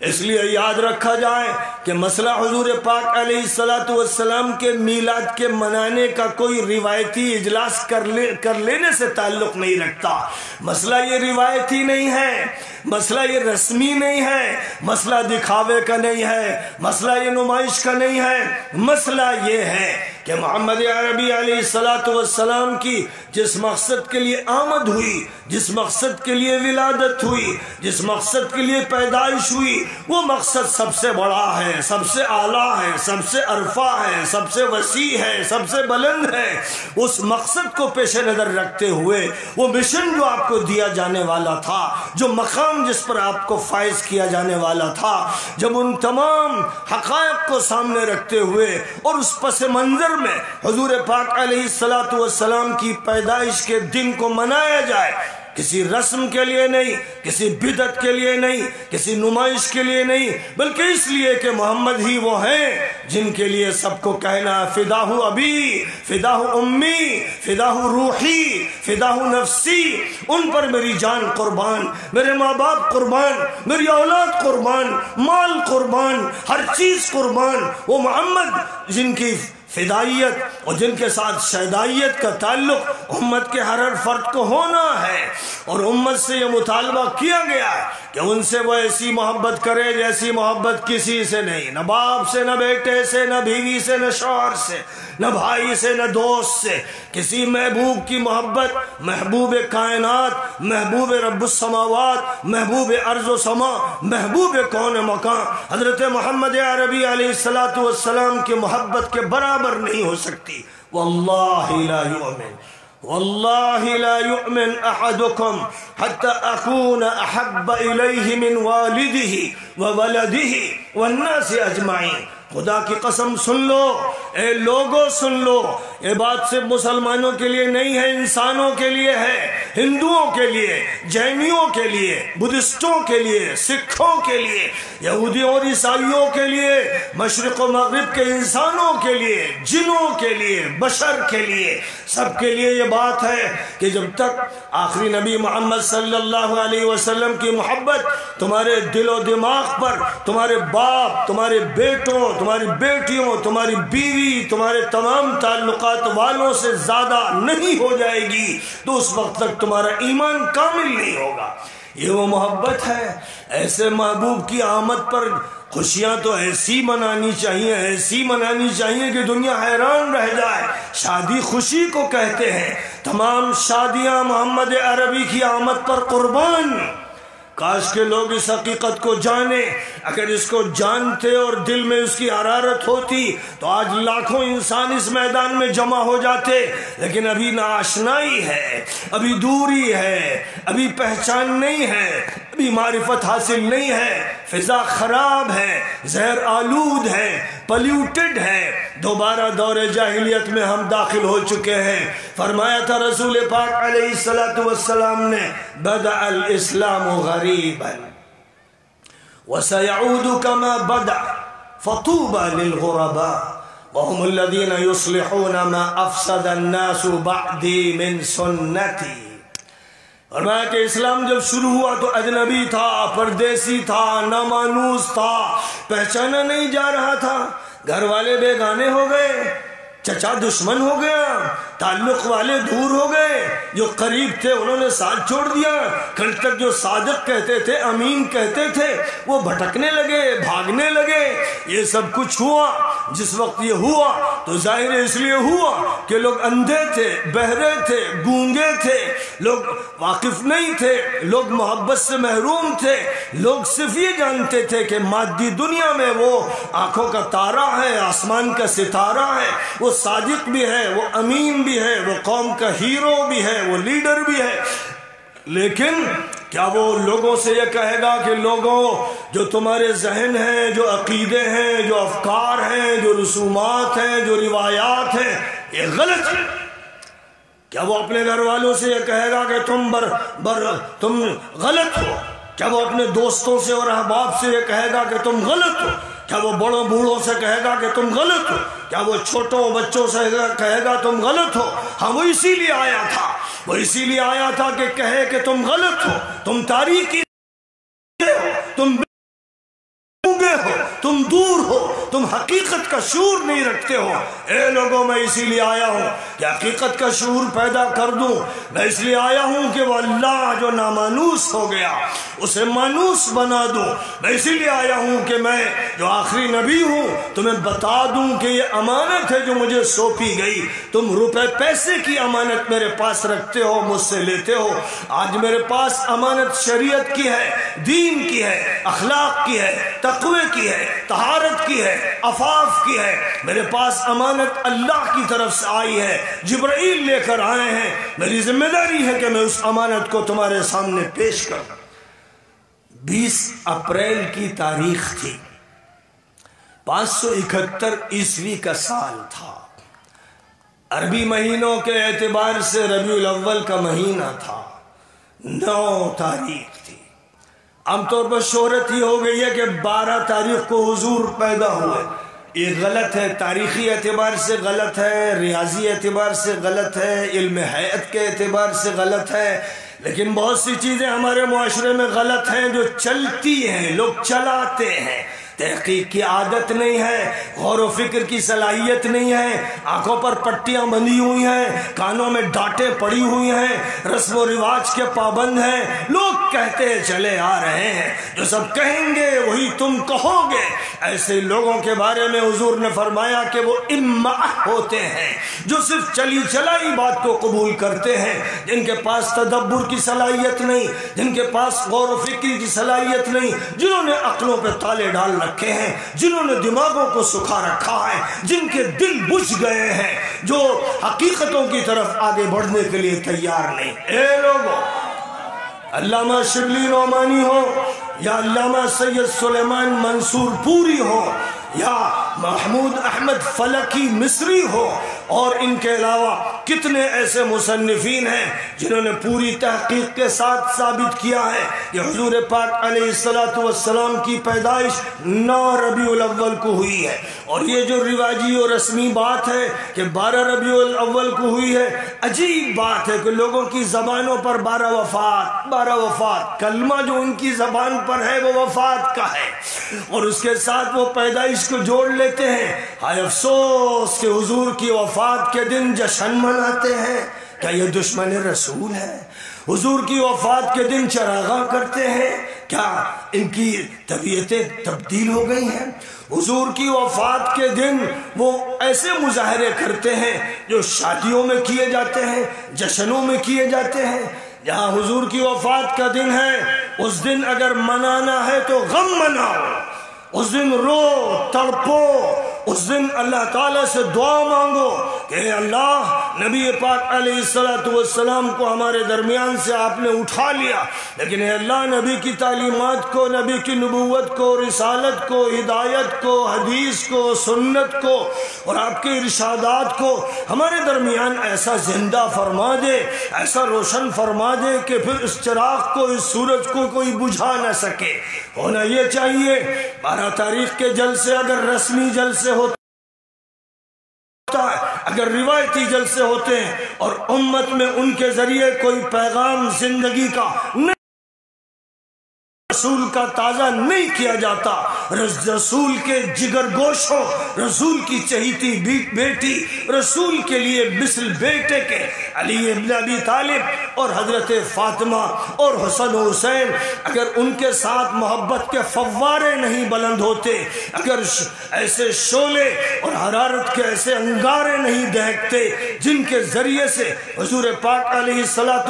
اس لیے یاد رکھا جائے کہ مسئلہ حضور پاک علیہ السلام کے میلاد کے منانے کا کوئی روایتی اجلاس کر لینے سے تعلق نہیں رکھتا. مسئلہ یہ روایتی نہیں ہے، مسئلہ یہ رسمی نہیں ہے، مسئلہ دکھاوے کا نہیں ہے، مسئلہ یہ نمائش کا نہیں ہے. مسئلہ یہ ہے کہ محمد عربی علیہ السلام کی جس مقصد کے لیے آمد ہوئی، جس مقصد کے لیے ولادت ہوئی، جس مقصد کے لیے پیدائش ہوئی، وہ مقصد سب سے بڑا ہے، سب سے اعلیٰ ہے، سب سے عرفہ ہے، سب سے وسیع ہے، سب سے بلند ہے. اس مقصد کو پیش نظر رکھتے ہوئے وہ مشن جو آپ کو دیا جانے والا تھا، جو مقام جس پر آپ کو فائز کیا جانے والا تھا، جب ان تمام حقائق کو سامنے رکھتے ہوئے اور اس پس منظر میں حضور پاک علیہ السلام کی پیدائش کے دن کو منایا جائے، کسی رسم کے لیے نہیں، کسی بدعت کے لیے نہیں، کسی نمائش کے لیے نہیں، بلکہ اس لیے کہ محمد ہی وہ ہیں جن کے لیے سب کو کہنا فداہ ابی، فداہ امی، فداہ روحی، فداہ نفسی، ان پر میری جان قربان، میرے ماں باپ قربان، میری اولاد قربان، مال قربان، ہر چیز قربان. وہ محمد جن کی فدائیت اور جن کے ساتھ شہدائیت کا تعلق امت کے ہر فرد کو ہونا ہے، اور امت سے یہ مطالبہ کیا گیا ہے کہ ان سے وہ ایسی محبت کرے جیسی محبت کسی سے نہیں، نہ باپ سے، نہ بیٹے سے، نہ بیوی سے، نہ شوہر سے، نہ بھائی سے، نہ دوست سے. کسی محبوب کی محبت، محبوب کائنات، محبوب رب السماوات، محبوب ارض و سما، محبوب کون مکان حضرت محمد عربی علیہ السلام کی محبت کے برابر نہیں ہو سکتی. واللہ لا یؤمن، واللہ لا یؤمن احدکم حتی اکون احب الیہ من والدہ وولدہ والناس اجمعین. خدا کی قسم سن لو، اے لوگوں سن لو، یہ بات صرف مسلمانوں کے لیے نہیں ہے، انسانوں کے لیے ہے، ہندوؤں کے لیے، جینیوں کے لیے، بدھسٹوں کے لیے، سکھوں کے لیے، یہودیوں اور عیسائیوں کے لیے، مشرق و مغرب کے انسانوں کے لیے، جنوں کے لیے، بشر کے لیے، سب کے لیے یہ بات ہے کہ جب تک آخری نبی محمد صلی اللہ علیہ وسلم کی محبت تمہارے دل و دماغ پر، تمہارے باپ، تمہارے بیٹوں، تمہاری بیٹیوں، تمہاری بیوی، تمہارے تمام تعلقات والوں سے زیادہ نہیں ہو جائے گی تو اس وقت تک تمہارا ایمان کامل نہیں ہوگا۔ یہ وہ محبت ہے۔ ایسے محبوب کی آمد پر خوشیاں تو ایسی منانی چاہیے، ایسی منانی چاہیے کہ دنیا حیران رہ جائے۔ شادی خوشی کو کہتے ہیں، تمام شادیاں محمد عربی کی آمد پر قربان۔ کاش کے لوگ اس حقیقت کو جانیں، اگر اس کو جانتے اور دل میں اس کی حرارت ہوتی تو آج لاکھوں انسان اس میدان میں جمع ہو جاتے، لیکن ابھی ناآشنائی ہے، ابھی دوری ہے، ابھی پہچان نہیں ہے، ابھی معرفت حاصل نہیں ہے، فضا خراب ہے، زہر آلود ہے، پلیوٹڈ ہے، دوبارہ دور جاہلیت میں ہم داخل ہو چکے ہیں۔ فرمایا تھا رسول پاک علیہ السلام نے، بدأ الاسلام غریبا وسيعود كما بدأ فطوبى للغرباء وهم الذين يصلحون ما افسد الناس بعدي من سنتي۔ فرمایا کہ اسلام جب شروع ہوا تو اجنبی تھا، پردیسی تھا، نامانوس تھا، پہچانا نہیں جا رہا تھا، گھر والے بیگانے ہو گئے، چچا دشمن ہو گیا، تعلق والے دور ہو گئے، جو قریب تھے انہوں نے ساتھ چھوڑ دیا، کل تک جو صادق کہتے تھے، امین کہتے تھے، وہ بھٹکنے لگے، بھاگنے لگے۔ یہ سب کچھ ہوا۔ جس وقت یہ ہوا تو ظاہر اس لیے ہوا کہ لوگ اندھے تھے، بہرے تھے، گونگے تھے، لوگ واقف نہیں تھے، لوگ محبت سے محروم تھے، لوگ صرف یہ جانتے تھے کہ مادی دنیا میں وہ آنکھوں کا تارا ہے، آسمان کا ستارہ ہے، وہ صادق بھی ہے، وہ امین بھی ہے، وہ قوم کا ہیرو بھی ہے، وہ لیڈر بھی ہے۔ لیکن کیا وہ لوگوں سے یہ کہے گا کہ لوگوں جو تمہارے ذہن ہیں، جو عقیدے ہیں، جو افکار ہیں، جو رسومات ہیں، جو روایات ہیں، یہ غلط ہے؟ کیا وہ اپنے گھر والوں سے یہ کہے گا کہ تم غلط ہو؟ کیا وہ اپنے دوستوں سے اور احباب سے یہ کہے گا کہ تم غلط ہو؟ کیا وہ بڑوں بوڑھوں سے کہے گا کہ تم غلط ہو؟ کیا وہ چھوٹوں بچوں سے کہے گا تم غلط ہو؟ ہاں، وہ اسی لیے آیا تھا، وہ اسی لیے آیا تھا کہ کہے کہ تم غلط ہو، تم تاریکی ہو، تم ہو، تم دور ہو، تم حقیقت کا شعور نہیں رکھتے ہو۔ اے لوگوں، میں اسی لیے آیا ہوں کہ حقیقت کا شعور پیدا کر دوں۔ میں اس لیے آیا ہوں کہ وہ اللہ جو نامانوس ہو گیا اسے مانوس بنا دوں۔ میں اسی لیے آیا ہوں کہ میں جو آخری نبی ہوں تمہیں بتا دوں کہ یہ امانت ہے جو مجھے سونپی گئی۔ تم روپے پیسے کی امانت میرے پاس رکھتے ہو، مجھ سے لیتے ہو۔ آج میرے پاس امانت شریعت کی ہے، دین کی ہے، اخلاق کی ہے، تقوی کی ہے، طہارت کی ہے، عفاف کی ہے۔ میرے پاس امانت اللہ کی طرف سے آئی ہے، جبرائیل لے کر آئے ہیں۔ میری ذمہ داری ہے کہ میں اس امانت کو تمہارے سامنے پیش کروں۔ 20 اپریل کی تاریخ تھی، 571 عیسوی کا سال تھا، عربی مہینوں کے اعتبار سے ربیع الاول کا مہینہ تھا، 9 تاریخ تھی۔ عام طور پر شہرت یہ ہو گئی ہے کہ 12 تاریخ کو حضور پیدا ہوئے۔ یہ غلط ہے، تاریخی اعتبار سے غلط ہے، ریاضی اعتبار سے غلط ہے، علم حیات کے اعتبار سے غلط ہے، لیکن بہت سی چیزیں ہمارے معاشرے میں غلط ہیں جو چلتی ہیں، لوگ چلاتے ہیں۔ تحقیق کی عادت نہیں ہے، غور و فکر کی صلاحیت نہیں ہے، آنکھوں پر پٹیاں بندھی ہوئی ہیں، کانوں میں ڈانٹیں پڑی ہوئی ہیں، رسم و رواج کے پابند ہیں، لوگ کہتے چلے آ رہے ہیں، جو سب کہیں گے وہی تم کہو گے۔ ایسے لوگوں کے بارے میں حضور نے فرمایا کہ وہ امعاء ہوتے ہیں، جو صرف چلی چلائی بات کو قبول کرتے ہیں، جن کے پاس تدبر کی صلاحیت نہیں، جن کے پاس غور و فکر کی صلاحیت نہیں، جنہوں نے عقلوں پہ تالے ڈال رکھے ہیں، جنہوں نے دماغوں کو سکھا رکھا ہے، جن کے دل بجھ گئے ہیں، جو حقیقتوں کی طرف آگے بڑھنے کے لیے تیار نہیں۔ اے لوگوں، علامہ شبلی نعمانی ہو یا علامہ سید سلیمان منصور پوری ہو یا محمود احمد فلکی مصری ہو، اور ان کے علاوہ کتنے ایسے مصنفین ہیں جنہوں نے پوری تحقیق کے ساتھ ثابت کیا ہے کہ حضور پاک علیہ السلام کی پیدائش 9 ربیع الاول کو ہوئی ہے۔ اور یہ جو رواجی اور رسمی بات ہے کہ 12 ربیع الاول کو ہوئی ہے، عجیب بات ہے کہ لوگوں کی زبانوں پر 12 وفات، کلمہ جو ان کی زبان پر ہے وہ وفات کا ہے، اور اس کے ساتھ وہ پیدائش کو جوڑ لیتے ہیں۔ ہائے افسوس کہ حضور کی وفات کے دن جشن مناتے ہیں۔ کیا یہ دشمن رسول ہے؟ حضور کی وفات کے دن چراغاں کرتے ہیں؟ کیا ان کی طبیعتیں تبدیل ہو گئی ہیں؟ حضور کی وفات کے دن وہ ایسے مظاہرے کرتے ہیں جو شادیوں میں کیے جاتے ہیں، جشنوں میں کیے جاتے ہیں۔ جہاں حضور کی وفات کا دن ہے، اس دن اگر منانا ہے تو غم مناؤ، اس دن رو تڑپو، اس دن اللہ تعالیٰ سے دعا مانگو کہ اے اللہ، نبی پاک علیہ السلام کو ہمارے درمیان سے آپ نے اٹھا لیا، لیکن اے اللہ نبی کی تعلیمات کو، نبی کی نبوت کو، رسالت کو، ہدایت کو، حدیث کو، سنت کو اور آپ کے ارشادات کو ہمارے درمیان ایسا زندہ فرما دے، ایسا روشن فرما دے کہ پھر اس چراغ کو، اس سورج کو کوئی بجھا نہ سکے۔ ہونا یہ چاہیے 12 تاریخ کے جلسے اگر رسمی جلسے ہوتا ہے، اگر روایتی جلسے ہوتے ہیں اور امت میں ان کے ذریعے کوئی پیغام زندگی کا رسول کا تازہ نہیں کیا جاتا، رسول کے جگر گوشوں، رسول کی چہیتی بیٹی، رسول کے لیے مثل بیٹے کے علی ابن ابی طالب اور حضرت فاطمہ اور حسن و حسین، اگر ان کے ساتھ محبت کے فوارے نہیں بلند ہوتے، اگر ایسے شعلے اور حرارت کے ایسے انگارے نہیں دہکتے جن کے ذریعے سے حضور پاک علیہ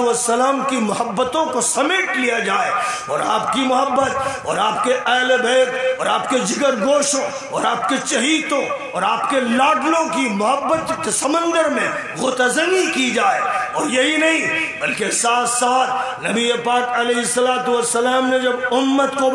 السلام کی محبتوں کو سمیٹ لیا جائے، اور آپ کی محبت اور آپ کے اہل بیت اور آپ کے جگر گوشوں اور آپ کے چہیتوں اور آپ کے لاڈلوں کی محبت کے سمندر میں غوطہ-زنی کی جائے۔ اور یہی نہیں بلکہ ساتھ ساتھ نبی پاک علیہ السلام نے جب امت کو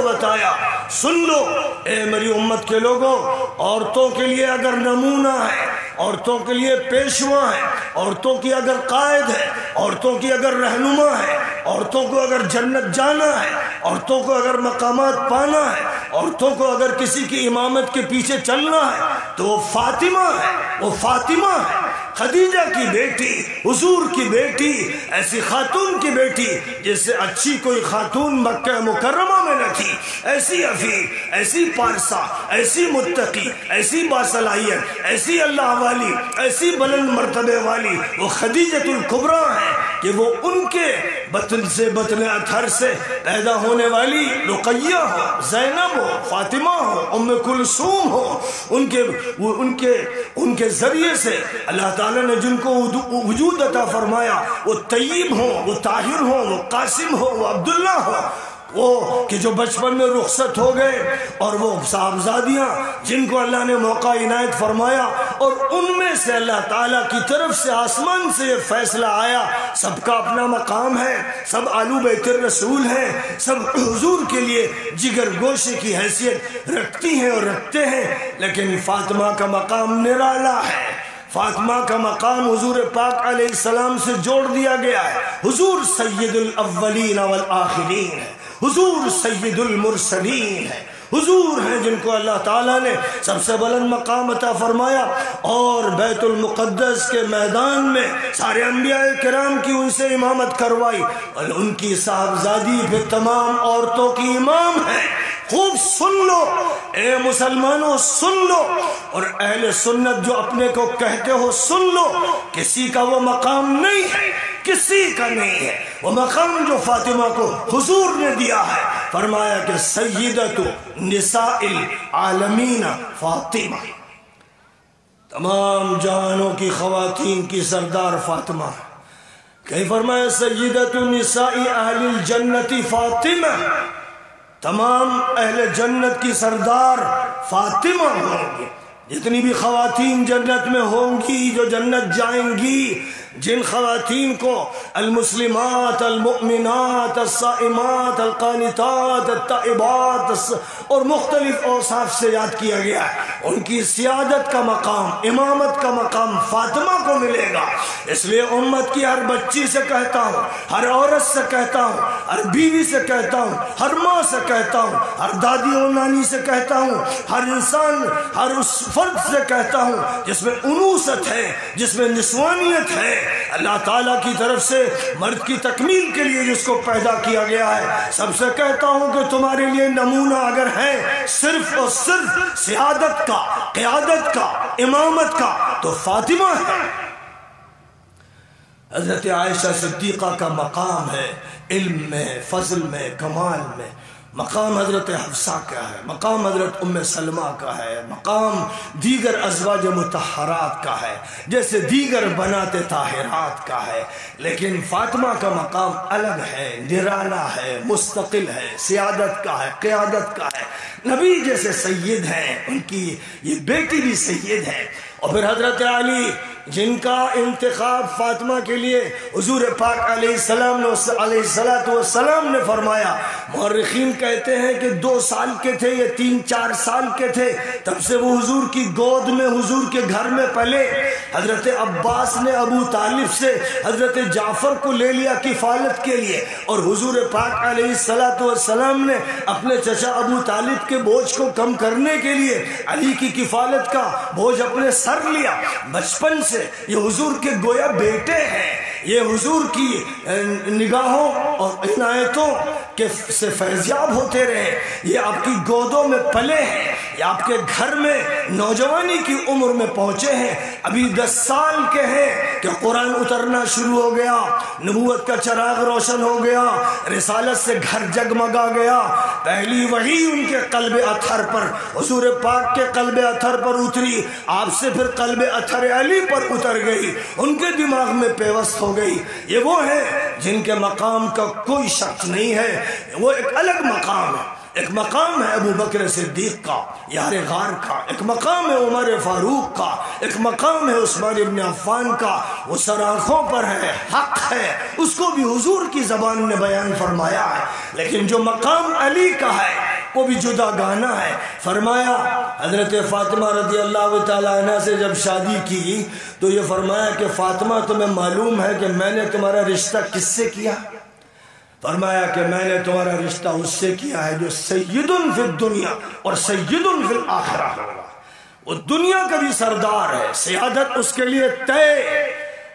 بتایا، سن لو اے میری امت کے لوگوں، عورتوں کے لیے اگر نمونہ ہے، عورتوں کے لیے پیشوا ہے، عورتوں کی اگر قائد ہے، عورتوں کی اگر رہنما ہے، عورتوں کو اگر جنت جانا ہے، عورتوں کو اگر مقامات پانا ہے، عورتوں کو اگر کسی کی امامت کے پیچھے چلنا ہے، تو وہ فاطمہ ہے، خدیجہ کی بیٹی، حضور کی بیٹی، ایسی خاتون کی بیٹی جس سے اچھی کوئی خاتون مکہ مکرمہ میں نہ تھی، ایسی عفیف، ایسی پارسا، ایسی متقی، ایسی باصلاحیت، ایسی اللہ والی، ایسی بلند مرتبے والی وہ خدیجۃ الکبریٰ ہے کہ وہ ان کے بطن سے، بطن اطہر سے پیدا ہونے والی رقیہ ہو، زینب ہو، فاطمہ ہو، ام کلثوم ہو، ان کے ذریعے سے اللہ تعالیٰ نے جن کو وجود عطا فرمایا، وہ طیب ہوں، وہ طاہر ہوں، وہ قاسم ہو، وہ عبداللہ ہو، وہ کہ جو بچپن میں رخصت ہو گئے، اور وہ صاحبزادیاں جن کو اللہ نے موقع عنایت فرمایا، اور ان میں سے اللہ تعالیٰ کی طرف سے آسمان سے یہ فیصلہ آیا، سب کا اپنا مقام ہے، سب آلو بیت الرسول ہیں، سب حضور کے لیے جگر گوشے کی حیثیت رکھتی ہیں اور رکھتے ہیں، لیکن فاطمہ کا مقام نرالا ہے۔ فاطمہ کا مقام حضور پاک علیہ السلام سے جوڑ دیا گیا ہے۔ حضور سید الاولین والآخرین ہے، حضور سید المرسلین ہے، حضور ہیں جن کو اللہ تعالیٰ نے سب سے بلند مقام عطا فرمایا، اور بیت المقدس کے میدان میں سارے انبیاء کرام کی ان سے امامت کروائی، اور ان کی صاحبزادی پھر تمام عورتوں کی امام ہے۔ خوب سن لو اے مسلمانوں، سن لو، اور اہل سنت جو اپنے کو کہتے ہو سن لو، کسی کا وہ مقام نہیں ہے، کسی کا نہیں ہے وہ مقام جو فاطمہ کو حضور نے دیا ہے۔ فرمایا کہ سیدۃ نساء العالمین فاطمہ، تمام جہانوں کی خواتین کی سردار فاطمہ۔ کہیں فرمایا سیدۃ نساء اہل الجنت فاطمہ، تمام اہل جنت کی سردار فاطمہ ہوں گی۔ جتنی بھی خواتین جنت میں ہوں گی، جو جنت جائیں گی، جن خواتین کو المسلمات، المؤمنات، الصائمات، القانتات، التائبات اور مختلف اوصاف سے یاد کیا گیا ہے، ان کی سیادت کا مقام، امامت کا مقام فاطمہ کو ملے گا۔ اس لیے امت کی ہر بچی سے کہتا ہوں، ہر عورت سے کہتا ہوں، ہر بیوی سے کہتا ہوں، ہر ماں سے کہتا ہوں، ہر دادی اور نانی سے کہتا ہوں، ہر انسان، ہر اس فرد سے کہتا ہوں جس میں انوثت ہے، جس میں نسوانیت ہے، اللہ تعالیٰ کی طرف سے مرد کی تکمیل کے لیے جس کو پیدا کیا گیا ہے، سب سے کہتا ہوں کہ تمہارے لیے نمونہ اگر ہے صرف اور صرف سیادت کا، قیادت کا، امامت کا، تو فاطمہ ہے۔ حضرت عائشہ صدیقہ کا مقام ہے علم میں، فضل میں، کمال میں۔ مقام حضرت حفصہ کا ہے، مقام حضرت ام سلمہ کا ہے، مقام دیگر ازواج مطہرات کا ہے، جیسے دیگر بنات طاہرات کا ہے، لیکن فاطمہ کا مقام الگ ہے، نرالا ہے، مستقل ہے، سیادت کا ہے، قیادت کا ہے۔ نبی جیسے سید ہیں، ان کی یہ بیٹی بھی سید ہے۔ اور پھر حضرت علی جن کا انتخاب فاطمہ کے لیے حضور پاک علیہ السلام نے فرمایا، مورخین کہتے ہیں کہ 2 سال کے تھے یا 3-4 سال کے تھے، تب سے وہ حضور کی گود میں، حضور کے گھر میں پلے۔ حضرت عباس نے ابو طالب سے حضرت جعفر کو لے لیا کفالت کے لیے، اور حضور پاک علیہ السلام نے اپنے چچا ابو طالب کے بوجھ کو کم کرنے کے لیے علی کی کفالت کا بوجھ اپنے سر لیا۔ بچپن سے یہ حضور کے گویا بیٹے ہیں، یہ حضور کی نگاہوں اور عنایتوں سے فیضیاب ہوتے رہے، یہ آپ کی گودوں میں پلے ہیں، یہ آپ کے گھر میں نوجوانی کی عمر میں پہنچے ہیں، ابھی 10 سال کے ہیں کہ قرآن اترنا شروع ہو گیا، نبوت کا چراغ روشن ہو گیا، رسالت سے گھر جگمگا گیا۔ پہلی وحی ان کے قلب اطہر پر، حضور پاک کے قلب اطہر پر اتری، آپ سے پھر قلب اطہر علی پر اتر گئی، ان کے دماغ میں پیوست ہو گئی۔ یہ وہ ہیں جن کے مقام کا کوئی شک نہیں ہے، وہ ایک الگ مقام ہے۔ ایک مقام ہے ابو بکر صدیق کا، یار غار کا، ایک مقام ہے عمر فاروق کا، ایک مقام ہے عثمان ابن عفان کا، وہ سر آنکھوں پر ہے، حق ہے، اس کو بھی حضور کی زبان نے بیان فرمایا ہے۔ لیکن جو مقام علی کا ہے وہ بھی جدا گانا ہے۔ فرمایا حضرت فاطمہ رضی اللہ تعالیٰ عنہ سے جب شادی کی تو یہ فرمایا کہ فاطمہ تمہیں معلوم ہے کہ میں نے تمہارا رشتہ کس سے کیا؟ فرمایا کہ میں نے تمہارا رشتہ اس سے کیا ہے جو سید فی الدنیا اور سید فی الآخرہ ہوگا۔ وہ دنیا کا بھی سردار ہے، سیادت اس کے لیے طے،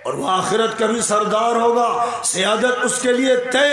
اور وہ آخرت کا بھی سردار ہوگا، سیادت اس کے لیے طے۔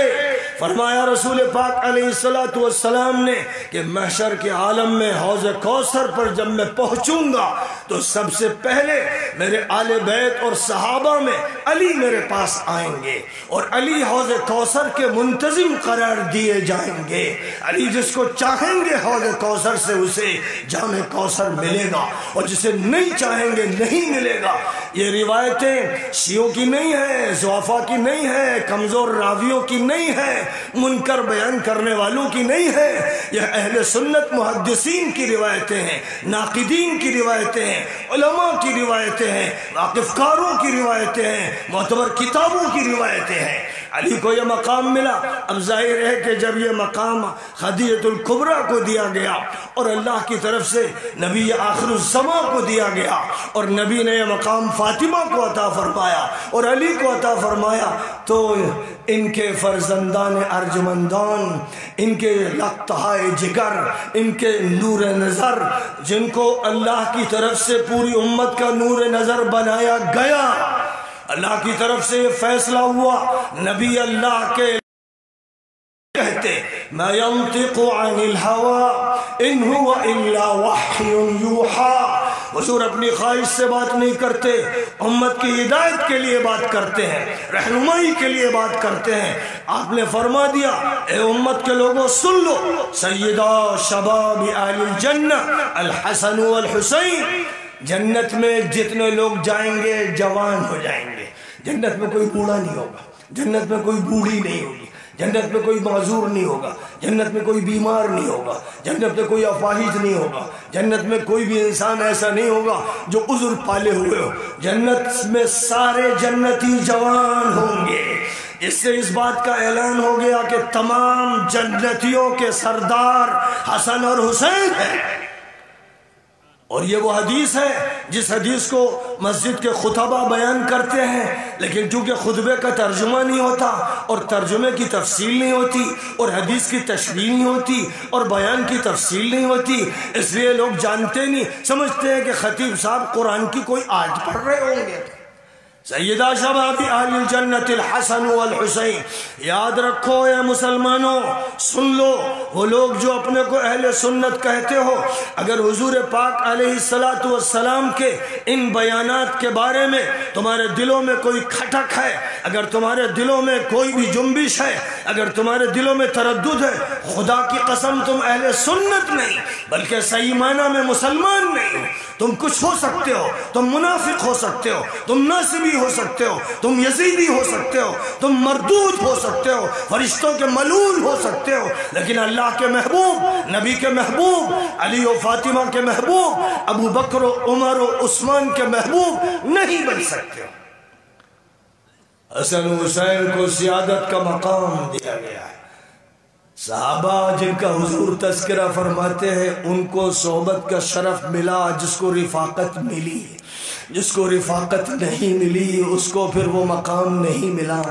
فرمایا رسول پاک علیہ السلام نے کہ محشر کے عالم میں حوض کوثر پر جب میں پہنچوں گا تو سب سے پہلے میرے آل بیت اور صحابہ میں علی میرے پاس آئیں گے، اور علی حوض کوثر کے منتظم قرار دیے جائیں گے۔ علی جس کو چاہیں گے حوض کوثر سے اسے جام کوثر ملے گا، اور جسے نہیں چاہیں گے نہیں ملے گا۔ یہ روایتیں شیعوں کی نہیں ہے، ضعفاء کی نہیں ہے، کمزور راویوں کی نہیں ہے، منکر بیان کرنے والوں کی نہیں ہے، یہ اہل سنت محدثین کی روایتیں ہیں، ناقدین کی روایتیں ہیں، علماء کی روایتیں ہیں، واقف کاروں کی روایتیں ہیں، معتبر کتابوں کی روایتیں ہیں۔ علی کو یہ مقام ملا۔ اب ظاہر ہے کہ جب یہ مقام خدیجۃ الکبریٰ کو دیا گیا اور اللہ کی طرف سے نبی آخر الزماں کو دیا گیا، اور نبی نے یہ مقام فاطمہ کو عطا فرمایا اور علی کو عطا فرمایا، تو ان کے فرزندان ارجمندان، ان کے لقطہائے جگر، ان کے نور نظر، جن کو اللہ کی طرف سے پوری امت کا نور نظر بنایا گیا، اللہ کی طرف سے یہ فیصلہ ہوا، نبی اللہ کے کہتے ما ينطق عن الهوى ان هو الا وحی یوحى، حضور اپنی خواہش سے بات نہیں کرتے، امت کی ہدایت کے لیے بات کرتے ہیں، رہنمائی کے لیے بات کرتے ہیں۔ آپ نے فرما دیا اے امت کے لوگوں سن لو، سیدہ شباب اہل الجنہ الحسن والحسین، جنت میں جتنے لوگ جائیں گے جوان ہو جائیں گے، جنت میں کوئی بوڑھا نہیں ہوگا، جنت میں کوئی بوڑھی نہیں ہوگی، جنت میں کوئی معذور نہیں ہوگا، جنت میں کوئی بیمار نہیں ہوگا، جنت میں کوئی اپاہج نہیں ہوگا، جنت میں کوئی بھی انسان ایسا نہیں ہوگا جو عذر پالے ہوئے ہو۔ جنت میں سارے جنتی جوان ہوں گے۔ اس سے اس بات کا اعلان ہو گیا کہ تمام جنتیوں کے سردار حسن اور حسین ہیں۔ اور یہ وہ حدیث ہے جس حدیث کو مسجد کے خطبہ بیان کرتے ہیں، لیکن چونکہ خطبے کا ترجمہ نہیں ہوتا اور ترجمے کی تفصیل نہیں ہوتی اور حدیث کی تشریح نہیں ہوتی اور بیان کی تفصیل نہیں ہوتی، اس لیے لوگ جانتے نہیں، سمجھتے ہیں کہ خطیب صاحب قرآن کی کوئی آیت پڑھ رہے ہوں گے۔ سیدہ شباب اہل الجنت الحسن والحسین، یاد رکھو اے مسلمانوں، سن لو، وہ لوگ جو اپنے کو اہل سنت کہتے ہو، اگر حضور پاک علیہ السلام کے ان بیانات کے بارے میں تمہارے دلوں میں کوئی کھٹک ہے، اگر تمہارے دلوں میں کوئی بھی جنبش ہے، اگر تمہارے دلوں میں تردد ہے، خدا کی قسم تم اہل سنت نہیں بلکہ صحیح معنی میں مسلمان نہیں ہو۔ تم کچھ ہو سکتے ہو، تم منافق ہو سکتے ہو، تم ناصبی ہو سکتے ہو، تم یزیدی ہو سکتے ہو، تم مردود ہو سکتے ہو، فرشتوں کے ملعون ہو سکتے ہو، لیکن اللہ کے محبوب، نبی کے محبوب، علی و فاطمہ کے محبوب، ابو بکر و عمر و عثمان کے محبوب نہیں بن سکتے ہو۔ حسن و حسین کو سیادت کا مقام دیا گیا ہے۔ صحابہ جن کا حضور تذکرہ فرماتے ہیں ان کو صحبت کا شرف ملا جس کو رفاقت ملی، جس کو رفاقت نہیں ملی اس کو پھر وہ مقام نہیں ملا۔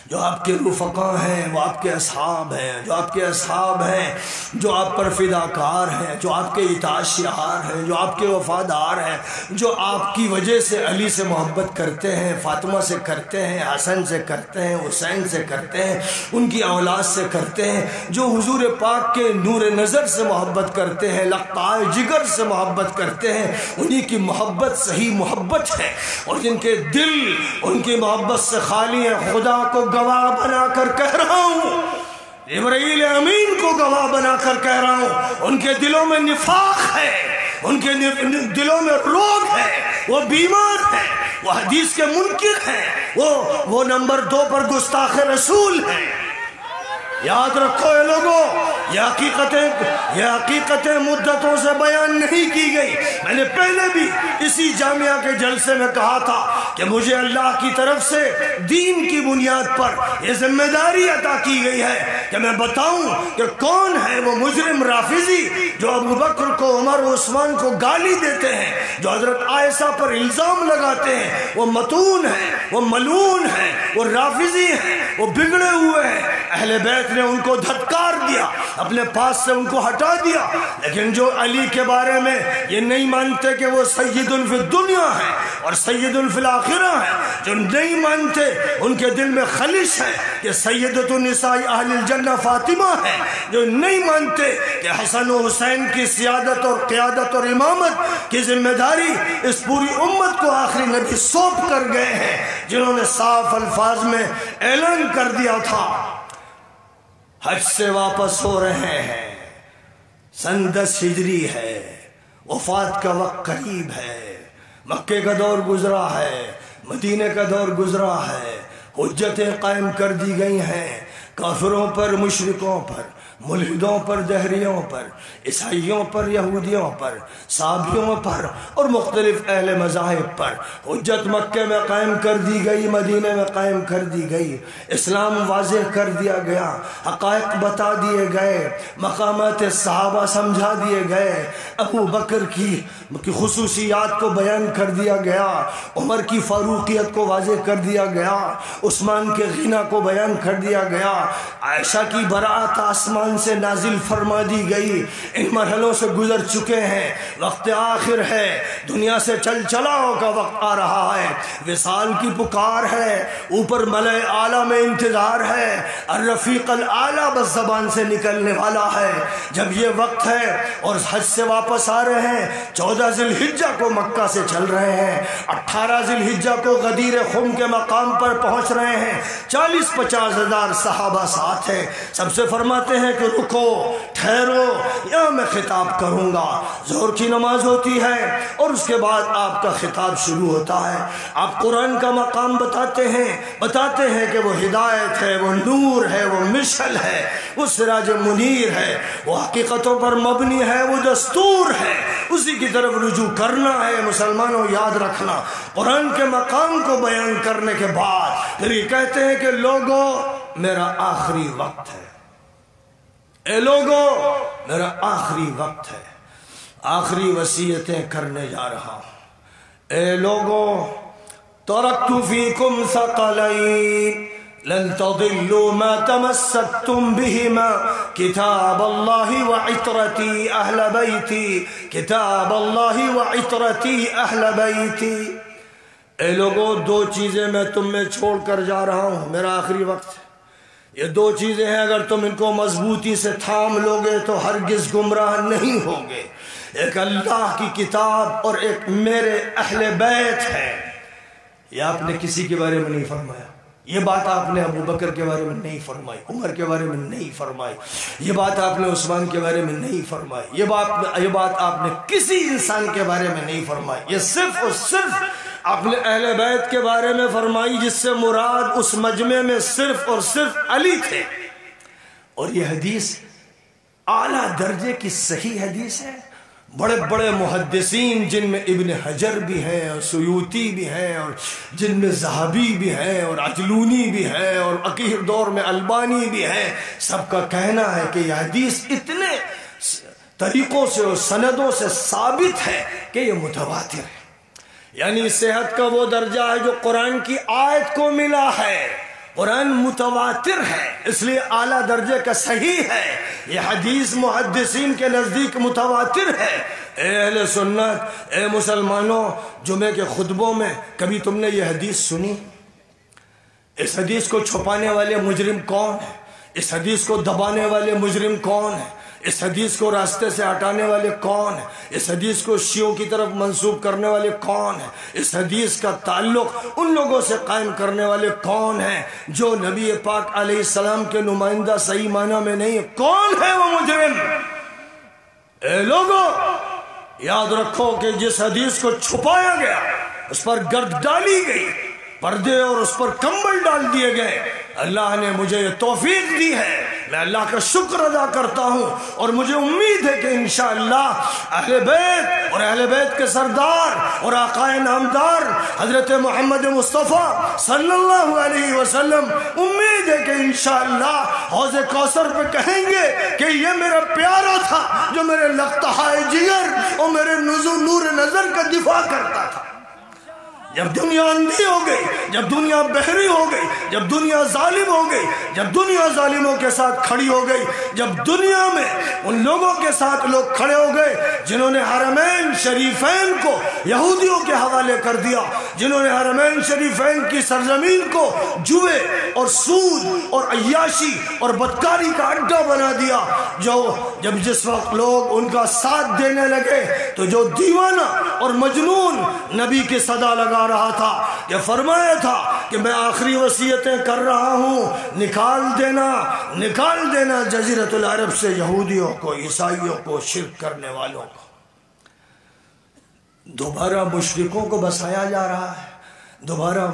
جو آپ کے رفقا ہیں وہ آپ کے اصحاب ہیں، جو آپ کے اصحاب ہیں جو آپ پر فداکار ہیں، جو آپ کے اطاعت شعار ہیں، جو آپ کے وفادار ہیں، جو آپ کی وجہ سے علی سے محبت کرتے ہیں، فاطمہ سے کرتے ہیں، حسن سے کرتے ہیں، حسین سے کرتے ہیں، ان کی اولاد سے کرتے ہیں، جو حضور پاک کے نور نظر سے محبت کرتے ہیں، لقطۂ جگر سے محبت کرتے ہیں، انہی کی محبت صحیح محبت ہے، اور جن کے دل ان کی محبت سے خالی ہیں، خدا کو گواہ بنا کر کہہ رہا ہوں، جبرائیل امین کو گواہ بنا کر کہہ رہا ہوں، ان کے دلوں میں نفاق ہے، ان کے دلوں میں روگ ہے، وہ بیمار ہیں، وہ حدیث کے منکر ہیں، وہ نمبر 2 پر گستاخ رسول ہیں۔ یاد رکھو اے لوگوں، یہ حقیقتیں مدتوں سے بیان نہیں کی گئی۔ میں نے پہلے بھی اسی جامعہ کے جلسے میں کہا تھا کہ مجھے اللہ کی طرف سے دین کی بنیاد پر یہ ذمہ داری عطا کی گئی ہے کہ میں بتاؤں کہ کون ہے وہ مجرم رافضی جو ابو بکر کو، عمر و عثمان کو گالی دیتے ہیں، جو حضرت عائشہ پر الزام لگاتے ہیں، وہ متون ہیں، وہ ملعون ہیں، وہ رافضی ہیں، وہ بگڑے ہوئے ہیں۔ اہل بیت نے ان کو دھتکار دیا، اپنے پاس سے ان کو ہٹا دیا، لیکن جو علی کے بارے میں یہ نہیں مانتے کہ وہ سید فی الدنیا ہے اور سید فی الآخرہ ہے، جو نہیں مانتے ان کے دل میں خلش ہے کہ سیدۃ النساء اہل الجنہ فاطمہ ہے، جو نہیں مانتے کہ حسن و حسین کی سیادت اور قیادت اور امامت کی ذمہ داری اس پوری امت کو آخری نبی سونپ کر گئے ہیں، جنہوں نے صاف الفاظ میں اعلان کر دیا تھا حج سے واپس ہو رہے ہیں، سن 10 ہجری ہے، وفات کا وقت قریب ہے، مکے کا دور گزرا ہے، مدینے کا دور گزرا ہے، حجتیں قائم کر دی گئی ہیں کافروں پر، مشرکوں پر، ملحدوں پر، دہریوں پر، عیسائیوں پر، یہودیوں پر، صابئیوں پر اور مختلف اہل مذاہب پر حجت مکے میں قائم کر دی گئی، مدینے میں قائم کر دی گئی، اسلام واضح کر دیا گیا، حقائق بتا دیے گئے، مقامات صحابہ سمجھا دیے گئے، ابو بکر کی خصوصیات کو بیان کر دیا گیا، عمر کی فاروقیت کو واضح کر دیا گیا، عثمان کے غنا کو بیان کر دیا گیا، عائشہ کی برات آسمان سے نازل فرما دی گئی۔ ان مرحلوں سے گزر چکے ہیں، وقت آخر ہے، دنیا سے چل چلاؤ کا وقت آ رہا ہے، وصال کی پکار ہے، اوپر ملائے اعلیٰ میں انتظار ہے، الرفیق الاعلیٰ بس زبان سے نکلنے والا ہے۔ جب یہ وقت ہے اور حج سے واپس آ رہے ہیں، 14 ذی الحجہ کو مکہ سے چل رہے ہیں، 18 ذی الحجہ کو غدیر خم کے مقام پر پہنچ رہے ہیں، 40-50 ہزار صحابہ صحابہ ساتھ ہیں، سب سے فرماتے ہیں کہ رکو، ٹھہرو، یہاں میں خطاب کروں گا۔ ظہر کی نماز ہوتی ہے اور اس کے بعد آپ کا خطاب شروع ہوتا ہے۔ آپ قرآن کا مقام بتاتے ہیں کہ وہ ہدایت ہے، وہ نور ہے، وہ مشعل ہے، وہ سراج منیر ہے، وہ حقیقتوں پر مبنی ہے، وہ دستور ہے، اسی کی طرف رجوع کرنا ہے۔ مسلمانوں یاد رکھنا، قرآن کے مقام کو بیان کرنے کے بعد پھر یہ کہتے ہیں کہ لوگوں میرا آخری وقت ہے، اے لوگوں میرا آخری وقت ہے، آخری وصیتیں کرنے جا رہا ہوں۔ اے لوگوں ترکت فیکم ثقلین لن تضلوا ما تمسكتم بهما کتاب اللہ وعطرتی اہل بیتی، کتاب اللہ وعطرتی اہل بیتی۔ اے لوگوں دو چیزیں میں تم میں چھوڑ کر جا رہا ہوں، میرا آخری وقت ہے۔ یہ دو چیزیں ہیں، اگر تم ان کو مضبوطی سے تھام لوگے تو ہرگز گمراہ نہیں ہوگے۔ ایک اللہ کی کتاب اور ایک میرے اہل بیت ہے۔ یہ آپ نے کسی کے بارے میں نہیں فرمایا، یہ بات آپ نے ابو بکر کے بارے میں نہیں فرمائی، عمر کے بارے میں نہیں فرمائی، یہ بات آپ نے عثمان کے بارے میں نہیں فرمائی، یہ بات آپ نے کسی انسان کے بارے میں نہیں فرمائی۔ یہ صرف اور صرف آپ نے اہل بیت کے بارے میں فرمائی، جس سے مراد اس مجمع میں صرف اور صرف علی تھے۔ اور یہ حدیث اعلیٰ درجے کی صحیح حدیث ہے۔ بڑے بڑے محدثین جن میں ابن حجر بھی ہیں اور سیوطی بھی ہیں اور جن میں ذہبی بھی ہیں اور عجلونی بھی ہے اور اخیر دور میں البانی بھی ہیں، سب کا کہنا ہے کہ یہ حدیث اتنے طریقوں سے اور سندوں سے ثابت ہے کہ یہ متواتر ہے۔ یعنی صحت کا وہ درجہ ہے جو قرآن کی آیت کو ملا ہے۔ قرآن متواتر ہے، اس لیے اعلیٰ درجے کا صحیح ہے۔ یہ حدیث محدثین کے نزدیک متواتر ہے۔ اے اہل سنت، اے مسلمانوں، جمعے کے خطبوں میں کبھی تم نے یہ حدیث سنی؟ اس حدیث کو چھپانے والے مجرم کون ہیں؟ اس حدیث کو دبانے والے مجرم کون ہیں؟ اس حدیث کو راستے سے ہٹانے والے کون ہیں؟ اس حدیث کو شیعوں کی طرف منسوب کرنے والے کون ہیں؟ اس حدیث کا تعلق ان لوگوں سے قائم کرنے والے کون ہیں جو نبی پاک علیہ السلام کے نمائندہ صحیح معنی میں نہیں؟ کون ہے وہ مجرم؟ اے لوگوں یاد رکھو کہ جس حدیث کو چھپایا گیا، اس پر گرد ڈالی گئی، پردے اور اس پر کمبل ڈال دیے گئے، اللہ نے مجھے یہ توفیق دی ہے، میں اللہ کا شکر ادا کرتا ہوں، اور مجھے امید ہے کہ انشاءاللہ اہل بیت اور اہل بیت کے سردار اور آقا نامدار حضرت محمد مصطفیٰ صلی اللہ علیہ وسلم، امید ہے کہ انشاءاللہ حوض کوثر پہ کہیں گے کہ یہ میرا پیارا تھا جو میرے لقطۂ جگر اور میرے نور نظر کا دفاع کرتا تھا۔ جب دنیا اندھی ہو گئی، جب دنیا بہری ہو گئی، جب دنیا ظالم ہو گئی، جب دنیا ظالموں کے ساتھ کھڑی ہو گئی، جب دنیا میں ان لوگوں کے ساتھ لوگ کھڑے ہو گئے جنہوں نے حرمین شریفین کو یہودیوں کے حوالے کر دیا، جنہوں نے حرمین شریفین کی سرزمین کو جوئے اور سود اور عیاشی اور بدکاری کا اڈا بنا دیا، جب جس وقت لوگ ان کا ساتھ دینے لگے تو جو دیوانہ اور مجنون نبی کی صدا لگا رہا تھا، یہ فرمایا تھا کہ میں آخری وصیتیں کر رہا ہوں، نکال دینا جزیرۃ العرب سے یہودیوں کو، عیسائیوں کو، شرک کرنے والوں کو۔ دوبارہ مشرکوں کو بسایا جا رہا ہے، دوبارہ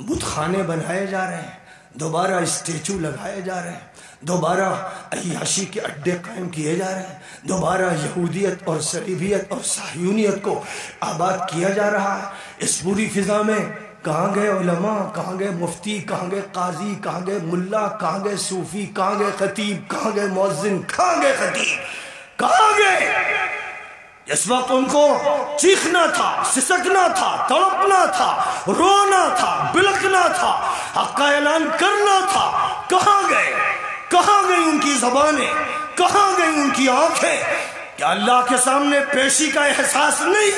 بت خانے بنائے جا رہے ہیں، دوبارہ اسٹیچو لگائے جا رہے ہیں، دوبارہ عیاشی کے اڈے قائم کیے جا رہے ہیں، دوبارہ یہودیت اور صلیبیت اور صہیونیت کو آباد کیا جا رہا ہے۔ اس پوری فضا میں کہاں گئے علماء، کہاں گئے مفتی، کہاں گئے قاضی، کہاں گئے ملا، کہاں گئے صوفی، کہاں گئے خطیب، کہاں گئے مؤذن، کہاں گئے خطیب، کہاں گئے؟ اس وقت ان کو چیخنا تھا، سسکنا تھا، تڑپنا تھا، رونا تھا، بلکنا تھا، حق کا اعلان کرنا تھا۔ کہاں گئے؟ کہاں گئی ان کی زبانیں؟ کہاں گئی ان کی آنکھیں؟ کیا اللہ کے سامنے پیشی کا احساس نہیں؟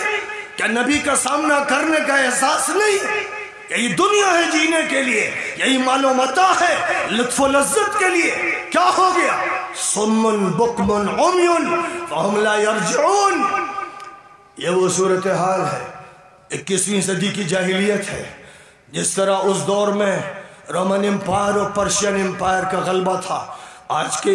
کیا نبی کا سامنا کرنے کا احساس نہیں؟ یہی دنیا ہے جینے کے لیے، یہی مال و متاع ہے لطف و لذت کے لیے۔ کیا ہو گیا؟ صم بکم عمی فہم لا یرجعون۔ یہ وہ صورتحال ہے، 21ویں صدی کی جاہلیت ہے۔ جس طرح اس دور میں رومن امپائر اور پرشین امپائر کا غلبہ تھا۔ آج کے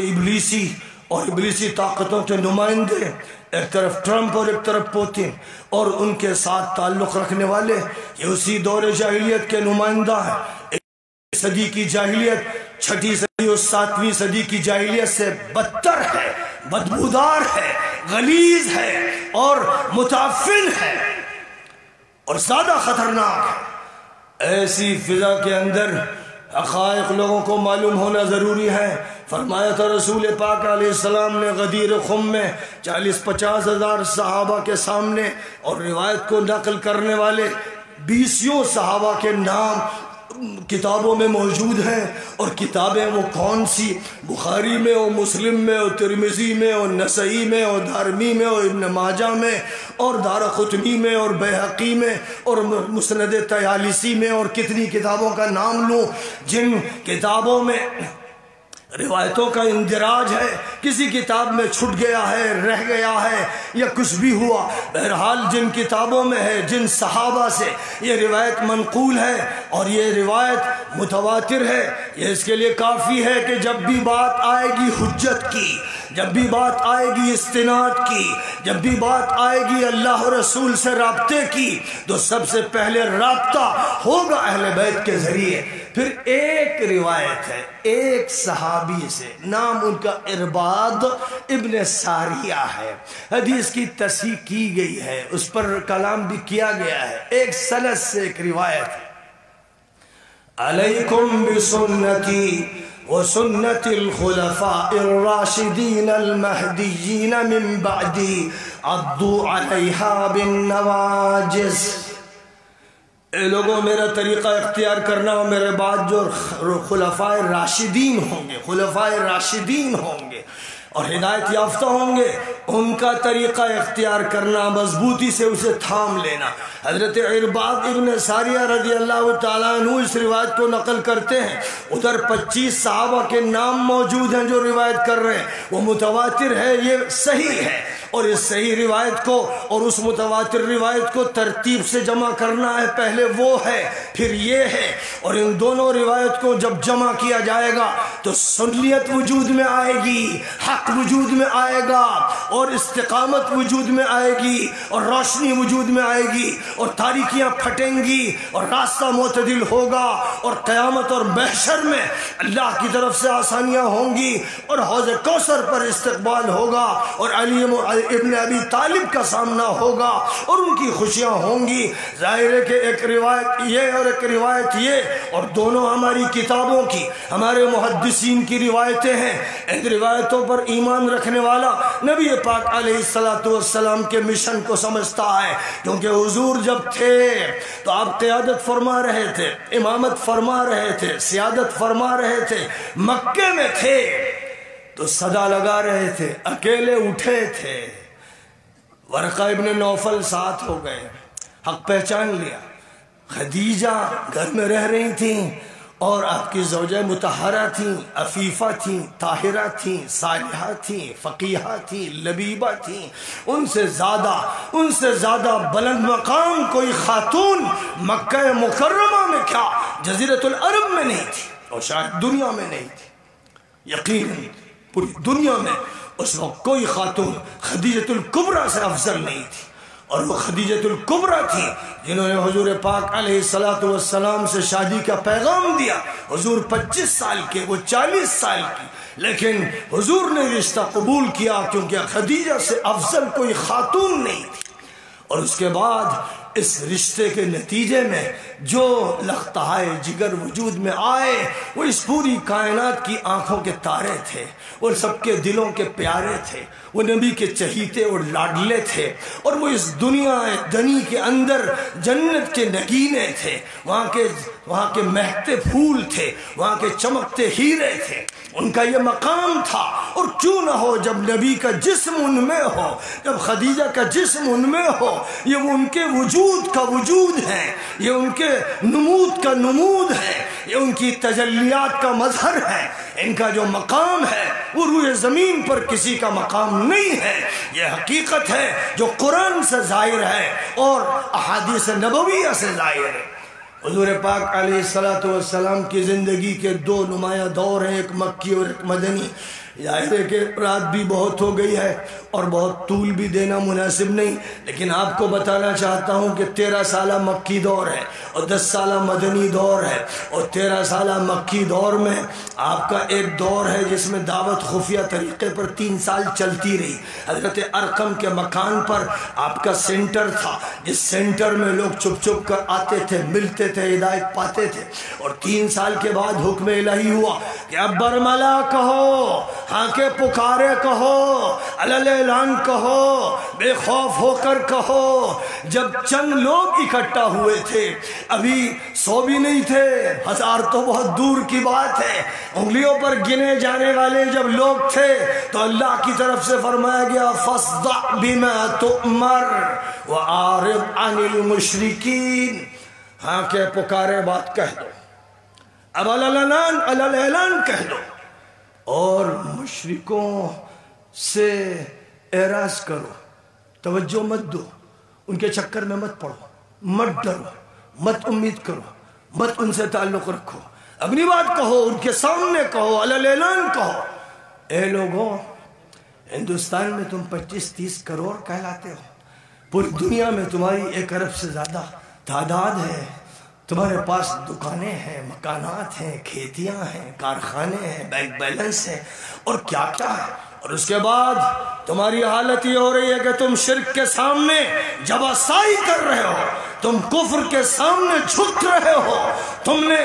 ابلیسی طاقتوں کے نمائندے، ایک طرف ٹرمپ اور ایک طرف پوتن، اور ان کے ساتھ تعلق رکھنے والے، یہ اسی دور جاہلیت کے نمائندہ ہیں۔ 1 صدی کی جاہلیت 6 صدی اور 7ویں صدی کی جاہلیت سے بدتر ہے، بدبودار ہے، غلیظ ہے اور متعفن ہے اور زیادہ خطرناک ہے۔ ایسی فضا کے اندر حقائق لوگوں کو معلوم ہونا ضروری ہے۔ فرمایا تھا رسول پاک علیہ السلام نے غدیر خم میں 40-50 ہزار صحابہ کے سامنے، اور روایت کو نقل کرنے والے 20 صحابہ کے نام کتابوں میں موجود ہیں، اور کتابیں وہ کون سی؟ بخاری میں اور مسلم میں اور ترمذی میں اور نسائی میں اور دارمی میں اور ابن ماجہ میں اور دارقطنی میں اور بیہقی میں اور مسند طیالسی میں، اور کتنی کتابوں کا نام لوں جن کتابوں میں روایتوں کا اندراج ہے، کسی کتاب میں چھٹ گیا ہے، رہ گیا ہے یا کچھ بھی ہوا، بہرحال جن کتابوں میں ہے، جن صحابہ سے یہ روایت منقول ہے اور یہ روایت متواتر ہے، یہ اس کے لیے کافی ہے کہ جب بھی بات آئے گی حجت کی، جب بھی بات آئے گی استناد کی، جب بھی بات آئے گی اللہ و رسول سے رابطے کی، تو سب سے پہلے رابطہ ہوگا اہل بیت کے ذریعے۔ پھر ایک روایت ہے ایک صحابی سے، نام ان کا ارباد ابن ساریہ ہے، حدیث کی تصحیح کی گئی ہے، اس پر کلام بھی کیا گیا ہے، ایک سند سے ایک روایت ہے: علیکم بسنتی وسنت الخلفاء الراشدین المہدیین من بعدی عضوا علیہا بالنواجذ۔ اے لوگوں، میرا طریقہ اختیار کرنا، اور میرے بعد جو خلفاء راشدین ہوں گے اور ہدایت یافتہ ہوں گے، ان کا طریقہ اختیار کرنا، مضبوطی سے اسے تھام لینا۔ حضرت ارباد ابن ساریہ رضی اللہ تعالیٰ عنہ اس روایت کو نقل کرتے ہیں۔ ادھر 25 صحابہ کے نام موجود ہیں جو روایت کر رہے ہیں، وہ متواتر ہے، یہ صحیح ہے، اور اس صحیح روایت کو اور اس متواتر روایت کو ترتیب سے جمع کرنا ہے، پہلے وہ ہے پھر یہ ہے، اور ان دونوں روایت کو جب جمع کیا جائے گا تو سنیت وجود میں آئے گی، حق وجود میں آئے گا، اور استقامت وجود میں آئے گی، اور روشنی وجود میں آئے گی، اور تاریکیاں پھٹیں گی، اور راستہ معتدل ہوگا، اور قیامت اور محشر میں اللہ کی طرف سے آسانیاں ہوں گی، اور حوض کوثر پر استقبال ہوگا، اور علی ابن ابی طالب کا سامنا ہوگا، اور ان کی خوشیاں ہوں گی۔ ظاہر ہے کہ ایک روایت یہ اور ایک روایت یہ، اور دونوں ہماری کتابوں کی، ہمارے محدثین کی روایتیں ہیں۔ ان روایتوں پر ایمان رکھنے والا نبی پاک علیہ السلام کے مشن کو سمجھتا ہے، کیونکہ حضور جب تھے تو آپ قیادت فرما رہے تھے، امامت فرما رہے تھے، سیادت فرما رہے تھے، مکے میں تھے تو صدا لگا رہے تھے، اکیلے اٹھے تھے، ورقہ ابن نوفل ساتھ ہو گئے، حق پہچان لیا، خدیجہ گھر میں رہ رہی تھیں، اور آپ کی زوجہ مطہرہ تھیں، عفیفہ تھیں، طاہرہ تھیں، صالحہ تھیں، فقیہہ تھیں، لبیبہ تھیں، ان سے زیادہ بلند مقام کوئی خاتون مکہ مکرمہ میں کیا جزیرۃ العرب میں نہیں تھی، اور شاید دنیا میں نہیں تھی، یقیناً پوری دنیا میں اس وقت کوئی خاتون خدیجۃ الکبریٰ سے افضل نہیں تھی، اور وہ خدیجۃ الکبریٰ تھی جنہوں نے حضور پاک علیہ السلام سے شادی کا پیغام دیا۔ حضور 25 سال کے، وہ 40 سال کی، لیکن حضور نے رشتہ قبول کیا کیونکہ خدیجہ سے افضل کوئی خاتون نہیں تھی۔ اور اس کے بعد اس رشتے کے نتیجے میں جو لختہائے جگر وجود میں آئے، وہ اس پوری کائنات کی آنکھوں کے تارے تھے، وہ سب کے دلوں کے پیارے تھے، وہ نبی کے چہیتے اور لاڈلے تھے، اور وہ اس دنیا دنی کے اندر جنت کے نگینے تھے، وہاں کے مہکتے پھول تھے، وہاں کے چمکتے ہیرے تھے، ان کا یہ مقام تھا۔ اور کیوں نہ ہو جب نبی کا جسم ان میں ہو، جب خدیجہ کا جسم ان میں ہو، یہ وہ ان کے وجود کا وجود ہے، یہ ان کے نمود کا نمود ہے، یہ ان کی تجلیات کا مظہر ہے، ان کا جو مقام ہے وہ روئے زمین پر کسی کا مقام نہیں ہے۔ یہ حقیقت ہے جو قرآن سے ظاہر ہے اور احادیث نبویہ سے ظاہر ہے۔ حضور پاک علیہ السلام کی زندگی کے دو نمایاں دور ہیں، ایک مکی اور ایک مدنی۔ ظاہر ہے کہ رات بھی بہت ہو گئی ہے اور بہت طول بھی دینا مناسب نہیں، لیکن آپ کو بتانا چاہتا ہوں کہ 13 سالہ مکی دور ہے اور 10 سالہ مدنی دور ہے، اور 13 سالہ مکی دور میں آپ کا ایک دور ہے جس میں دعوت خفیہ طریقے پر 3 سال چلتی رہی۔ حضرت ارقم کے مکان پر آپ کا سینٹر تھا، جس سینٹر میں لوگ چھپ چھپ کر آتے تھے، ملتے تھے، ہدایت پاتے تھے، اور 3 سال کے بعد حکم الہی ہوا کہ اب برملا کہو، ہاں کے پکارے کہو، علل اعلان کہو، بے خوف ہو کر کہو۔ جب چند لوگ اکٹھا ہوئے تھے، ابھی 100 بھی نہیں تھے، 1000 تو بہت دور کی بات ہے، انگلیوں پر گنے جانے والے جب لوگ تھے تو اللہ کی طرف سے فرمایا گیا فاصدع بما تؤمر وأعرض عن المشرکین، ہاں کے پکارے بات کہہ دو، اب علل اعلان کہہ دو، اور مشرکوں سے اعراض کرو، توجہ مت دو، ان کے چکر میں مت پڑو، مت ڈرو، مت امید کرو، مت ان سے تعلق رکھو، اپنی بات کہو، ان کے سامنے کہو، علل اعلان کہو۔ اے لوگوں، ہندوستان میں تم 25-30 کروڑ کہلاتے ہو، پوری دنیا میں تمہاری 1 ارب سے زیادہ تعداد ہے، تمہارے پاس دکانیں ہیں، مکانات ہیں، کھیتیاں ہیں، کارخانے ہیں، بینک بیلنس ہے، اور کیا کیا ہے، اور اس کے بعد تمہاری حالت یہ ہو رہی ہے کہ تم شرک کے سامنے جباسائی کر رہے ہو، تم کفر کے سامنے جھک رہے ہو، تم نے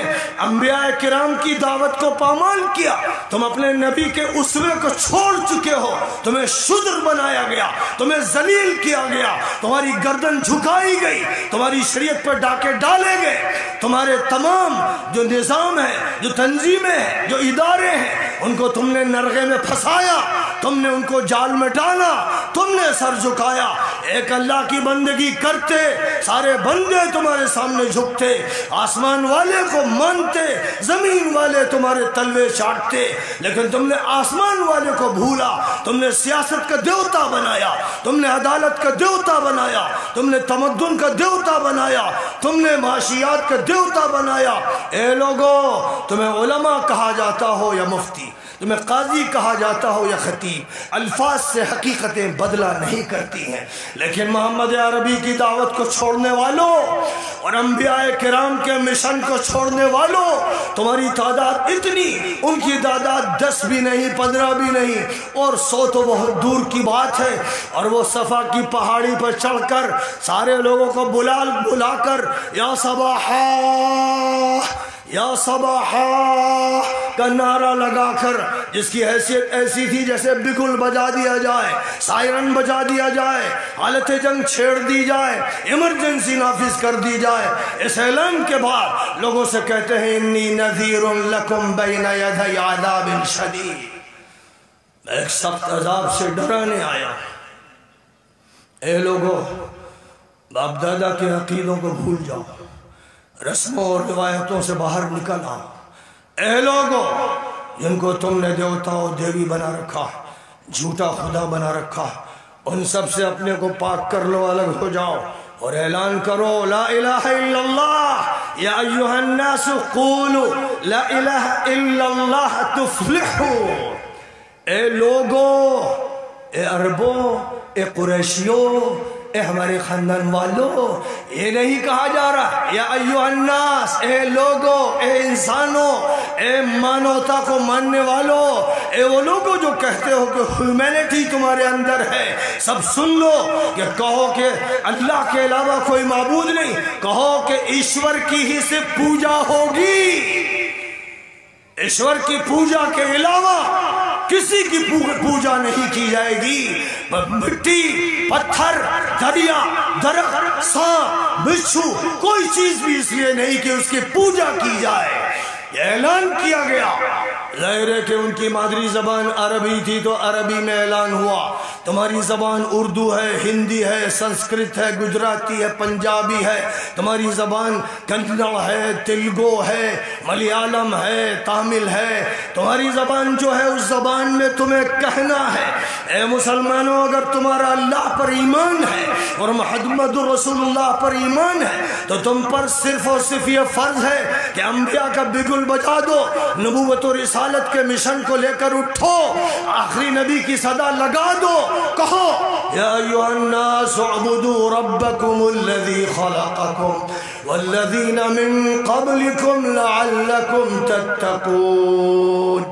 انبیاء کرام کی دعوت کو پامال کیا، تم اپنے نبی کے اسوے کو چھوڑ چکے ہو، تمہیں شدر بنایا گیا، تمہیں ذلیل کیا گیا، تمہاری گردن جھکائی گئی، تمہاری شریعت پر ڈاکے ڈالے گئے، تمہارے تمام جو نظام ہے، جو تنظیمیں ہیں، جو ادارے ہیں، ان کو تم نے نرغے میں پھنسایا، تم نے ان کو جال میں ڈالا، تم نے سر جھکایا، ایک اللہ کی بندگی کرتے سارے بندے تمہارے سامنے جھکتے، آسمان والے کو مانتے، زمین والے تمہارے تلوے چاٹتے، لیکن تم نے آسمان والے کو بھولا، تم نے سیاست کا دیوتا بنایا، تم نے عدالت کا دیوتا بنایا، تم نے تمدن کا دیوتا بنایا، تم نے معاشیات کا دیوتا بنایا۔ اے لوگو، تمہیں علماء کہا جاتا ہو یا مفتی، تمہیں قاضی کہا جاتا ہو یا خطیب، الفاظ سے حقیقتیں بدلہ نہیں کرتی ہیں، لیکن محمد عربی کی دعوت کو چھوڑنے والوں اور انبیاء کرام کے مشن کو چھوڑنے والوں، تمہاری تعداد اتنی، ان کی تعداد 10 بھی نہیں، 15 بھی نہیں، اور 100 تو بہت دور کی بات ہے، اور وہ صفا کی پہاڑی پر چڑھ کر سارے لوگوں کو بلا کر یا صباحا یا صباحا کا نعرہ لگا کر، جس کی حیثیت ایسی تھی جیسے بگل بجا دیا جائے، سائرن بجا دیا جائے، حالت جنگ چھیڑ دی جائے، ایمرجنسی نافذ کر دی جائے، اس اعلان کے بعد لوگوں سے کہتے ہیں انی نذیر لکم بین یدی عذاب شدید، میں ایک سخت عذاب سے ڈرانے آیا۔ اے لوگوں، باپ دادا کے عقیدوں کو بھول جاؤ، رسموں اور روایتوں سے باہر نکل آؤ۔ اے لوگوں، جن کو تم نے دیوتا و دیوی بنا رکھا، جھوٹا خدا بنا رکھا، ان سب سے اپنے کو پاک کر لو، الگ ہو جاؤ، اور اعلان کرو لا الہ الا اللہ، یا ایھا الناس قولوا لا الہ الا اللہ تفلحوا۔ اے لوگوں، اے عربوں، اے قریشیوں، اے ہمارے خاندان والوں، یہ نہیں کہا جا رہا یا ایھا الناس، اے لوگوں، اے انسانوں، اے مانوتا کو ماننے والوں، اے وہ لوگوں جو کہتے ہو کہ ہیومینٹی تمہارے اندر ہے، سب سن لو کہ کہو کہ اللہ کے علاوہ کوئی معبود نہیں، کہو کہ ایشور کی ہی سے پوجا ہوگی، ایشور کی پوجا کے علاوہ کسی کی پوجا نہیں کی جائے گی، مٹی، پتھر، دریا، درخت، سانپ، بچھو، کوئی چیز بھی اس لیے نہیں کہ اس کی پوجا کی جائے۔ یہ اعلان کیا گیا، ظاہر ہے کہ ان کی مادری زبان عربی تھی تو عربی میں اعلان ہوا. تمہاری زبان اردو ہے، ہندی ہے، سنسکرت ہے، گجراتی ہے، پنجابی ہے. تمہاری زبان کنڑ ہے، تیلگو ہے، ملیالم ہے، تامل ہے. تمہاری زبان جو ہے اس زبان میں تمہیں کہنا ہے اے مسلمانوں اگر تمہارا اللہ پر ایمان ہے اور محمد رسول اللہ پر ایمان ہے تو تم پر صرف اور صرف یہ فرض ہے کہ انبیاء کا بگل بجا دو، نبوت و رسالت کے مشن کو لے کر اٹھو، آخری نبی کی صدا لگا دو، کہو یا ایھا الناس اعبدوا ربکم الذی خلقکم والذین من قبلکم لعلکم تتقون.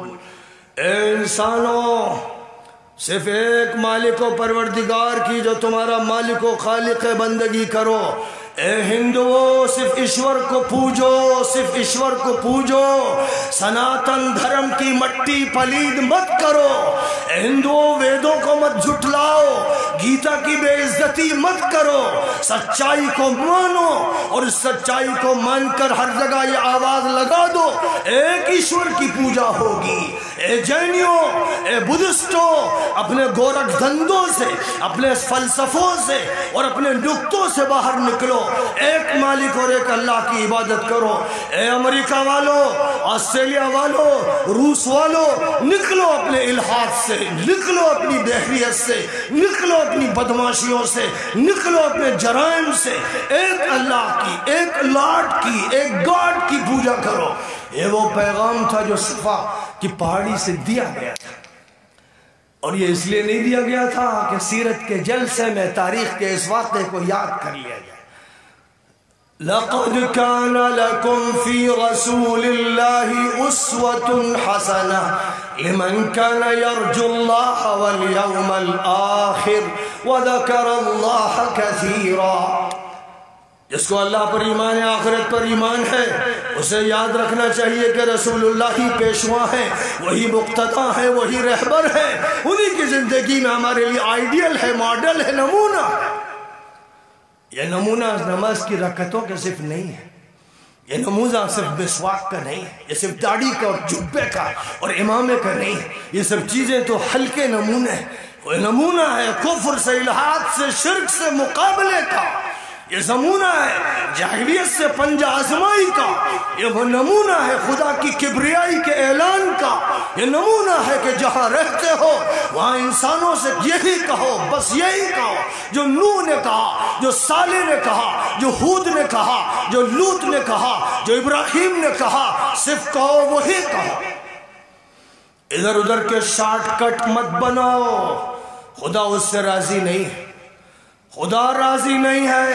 اے انسانوں، صرف ایک مالک و پروردگار کی جو تمہارا مالک و خالق بندگی کرو. اے ہندوؤں، صرف ایشور کو پوجو، صرف ایشور کو پوجو، سناتن دھرم کی مٹی پلید مت کرو. اے ہندوؤں، ویدوں کو مت جھٹلاؤ، گیتا کی بے عزتی مت کرو، سچائی کو مانو اور اس سچائی کو مان کر ہر جگہ یہ آواز لگا دو ایک ایشور کی پوجا ہوگی. اے جینیوں، اے بدھسٹوں، اپنے گورکھ دھندوں سے، اپنے فلسفوں سے اور اپنے نکتوں سے باہر نکلو، ایک مالک اور ایک اللہ کی عبادت کرو. اے امریکہ والوں، آسٹریلیا والوں، روس والوں، نکلو اپنے الحاد سے، نکلو اپنی بحریت سے، نکلو اپنی بدماشیوں سے، نکلو اپنے جرائم سے. ایک اللہ کی، ایک لاڈ کی، ایک گاڈ کی پوجا کرو. یہ وہ پیغام تھا جو صفا کی پہاڑی سے دیا گیا تھا، اور یہ اس لیے نہیں دیا گیا تھا کہ سیرت کے جلسے میں تاریخ کے اس واقعے کو یاد کر لیا جائے. لَقَدْ كَانَ لَكُمْ فِي رَسُولِ اللَّهِ أُسْوَةٌ حَسَنَةٌ لِمَنْ كَانَ يَرْجُو اللَّهَ وَالْيَوْمَ الْآخِرَ وَذَكَرَ اللَّهَ كَثِيرًا. جس کو اللہ پر ایمان ہے، آخرت پر ایمان ہے، اسے یاد رکھنا چاہیے کہ رسول اللہ ہی پیشوا ہیں، وہی مقتدی ہیں، وہی رہبر ہیں. انہی کی زندگی میں ہمارے لیے آئیڈیل ہے، ماڈل ہے، نمونہ. یہ نمونہ نماز کی رکعتوں کا صرف نہیں ہے، یہ نمونہ صرف مسواک کا نہیں ہے، یہ صرف داڑھی کا اور جبے کا اور امامے کا نہیں ہے. یہ سب چیزیں تو ہلکے نمونے ہیں. وہ نمونہ ہے کفر سے، الحاد سے، شرک سے مقابلے کا. یہ نمونہ ہے جاہلیت سے پنجہ آزمائی کا. یہ وہ نمونہ ہے خدا کی کبریائی کے اعلان کا. یہ نمونہ ہے کہ جہاں رہتے ہو وہاں انسانوں سے یہی کہو، بس یہی کہو جو نوح نے کہا، جو صالح نے کہا، جو ہود نے کہا، جو لوط نے کہا، جو ابراہیم نے کہا. صرف کہو، وہی کہو. ادھر ادھر کے شارٹ کٹ مت بناؤ. خدا اس سے راضی نہیں ہے، خدا راضی نہیں ہے.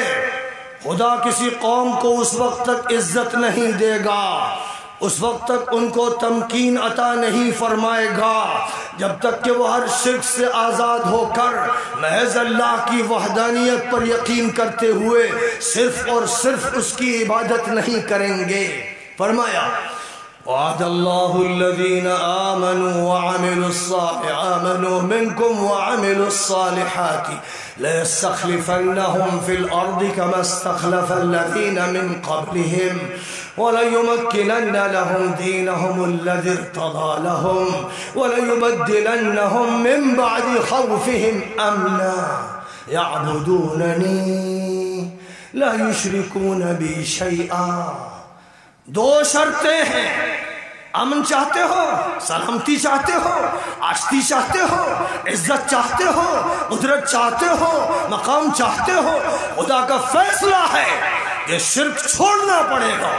خدا کسی قوم کو اس وقت تک عزت نہیں دے گا، اس وقت تک ان کو تمکین عطا نہیں فرمائے گا جب تک کہ وہ ہر شرک سے آزاد ہو کر محض اللہ کی وحدانیت پر یقین کرتے ہوئے صرف اور صرف اس کی عبادت نہیں کریں گے. فرمایا وعد الله الذين آمنوا منكم وعملوا الصالحات ليستخلفنهم في الأرض كما استخلف الذين من قبلهم وليمكنن لهم دينهم الذي ارتضى لهم وليبدلنهم من بعد خوفهم أمنا يعبدونني لا يشركون بي شيئا. دو شرطیں ہیں. امن چاہتے ہو، سلامتی چاہتے ہو، آشتی چاہتے ہو، عزت چاہتے ہو، قدرت چاہتے ہو، مقام چاہتے ہو، خدا کا فیصلہ ہے کہ شرک چھوڑنا پڑے گا،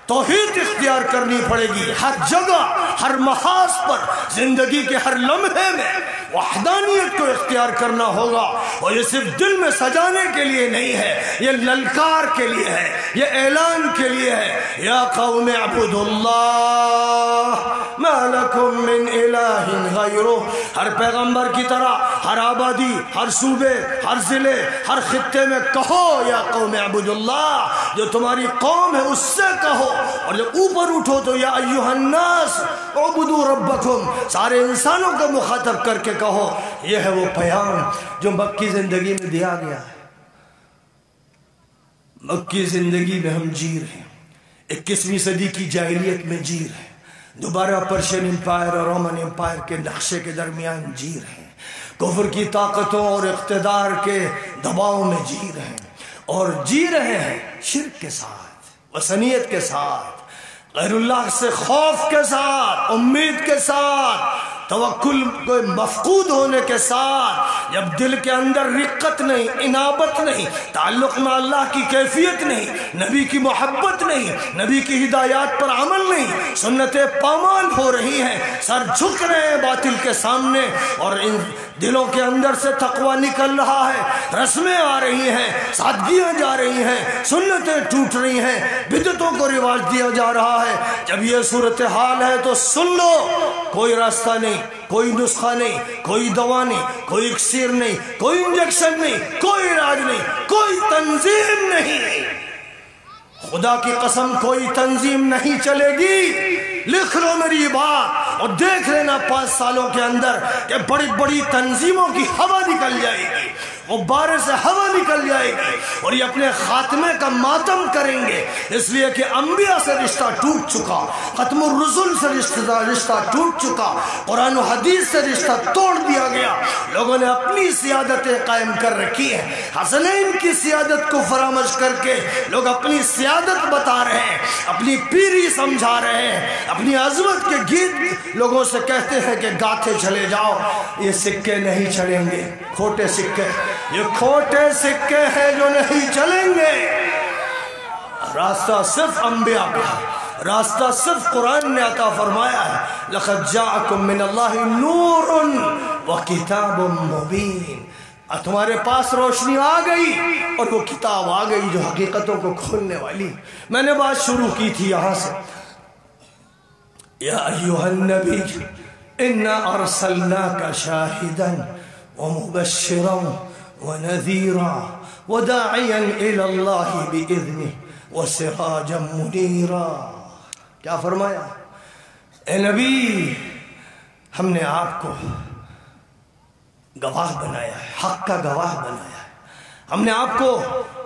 توحید اختیار کرنی پڑے گی. ہر جگہ، ہر محاذ پر، زندگی کے ہر لمحے میں وحدانیت کو اختیار کرنا ہوگا. اور یہ صرف دل میں سجانے کے لیے نہیں ہے، یہ للکار کے لیے ہے، یہ اعلان کے لیے ہے. یا قوم اعبدوا اللہ ما لکم من الہ غیرہ. ہر پیغمبر کی طرح ہر آبادی، ہر صوبے، ہر ضلع، ہر خطے میں کہو یا قوم اعبدوا اللہ. جو تمہاری قوم ہے اس سے کہو، اور جب اوپر اٹھو تو یا ایھا الناس اعبدوا ربکم، سارے انسانوں کو مخاطب کر کے کہو. یہ ہے وہ پیام جو مکی زندگی میں دیا گیا ہے. مکی زندگی میں ہم جی رہے ہیں، 21ویں صدی کی جاہلیت میں جی رہے ہیں. دوبارہ پرشین امپائر اور رومن امپائر کے نقشے کے درمیان جی رہے ہیں، کفر کی طاقتوں اور اقتدار کے دباؤ میں جی رہے ہیں، اور جی رہے ہیں شرک کے ساتھ، وثنیت کے ساتھ، غیر اللہ سے خوف کے ساتھ، امید کے ساتھ، توکل کو مفقود ہونے کے ساتھ، جب دل کے اندر رقت نہیں، انابت نہیں، تعلق میں اللہ کی کیفیت نہیں، نبی کی محبت نہیں، نبی کی ہدایات پر عمل نہیں، سنتیں پامال ہو رہی ہیں، سر جھک رہے ہیں باطل کے سامنے، اور ان دلوں کے اندر سے تقوی نکل رہا ہے، رسمیں آ رہی ہیں، سادگیاں جا رہی ہیں، سنتیں ٹوٹ رہی ہیں، بدعتوں کو رواج دیا جا رہا ہے، جب یہ صورتحال ہے تو سن لو، کوئی راستہ نہیں، کوئی نسخہ نہیں، کوئی دوا نہیں، کوئی اکسیر نہیں، کوئی انجیکشن نہیں، کوئی علاج نہیں، کوئی تنظیم نہیں، خدا کی قسم کوئی تنظیم نہیں چلے گی۔ لکھ لو میری بات اور دیکھ لینا 5 سالوں کے اندر کہ بڑی بڑی تنظیموں کی ہوا نکل جائے گی، غبارے سے ہوا نکل جائے گی، اور یہ اپنے خاتمے کا ماتم کریں گے، اس لیے کہ انبیاء سے رشتہ ٹوٹ چکا، ختم الرسل سے رشتہ ٹوٹ چکا، قرآن و حدیث سے رشتہ توڑ دیا گیا، لوگوں نے اپنی سیادتیں قائم کر رکھی ہیں، حسنین کی سیادت کو فراموش کر کے لوگ اپنی سیادت بتا رہے ہیں، اپنی پیری سمجھا رہے ہیں، اپنی عظمت کے گیت لوگوں سے کہتے ہیں کہ گاتے چلے جاؤ، یہ سکے نہیں چلیں گے، کھوٹے سکے، یہ کھوٹے سکے ہیں جو نہیں چلیں گے، راستہ صرف انبیاء کا ہے، راستہ صرف قرآن نے عطا فرمایا ہے، لَقَدْ جَاءَكُم مِّنَ اللَّهِ نُورٌ وَكِتَابٌ مُّبِينٌ، تمہارے پاس روشنی آ گئی اور وہ کتاب آ گئی جو حقیقتوں کو کھولنے والی۔ میں نے بات شروع کی تھی یہاں سے، یا ایھا النبی انا ارسلناک شاہدا ومبشرا ونذیرا وداعیا الی اللہ باذنہ وسراجا منیرا۔ کیا فرمایا؟ اے نبی، ہم نے آپ کو گواہ بنایا ہے، حق کا گواہ بنایا ہے، ہم نے آپ کو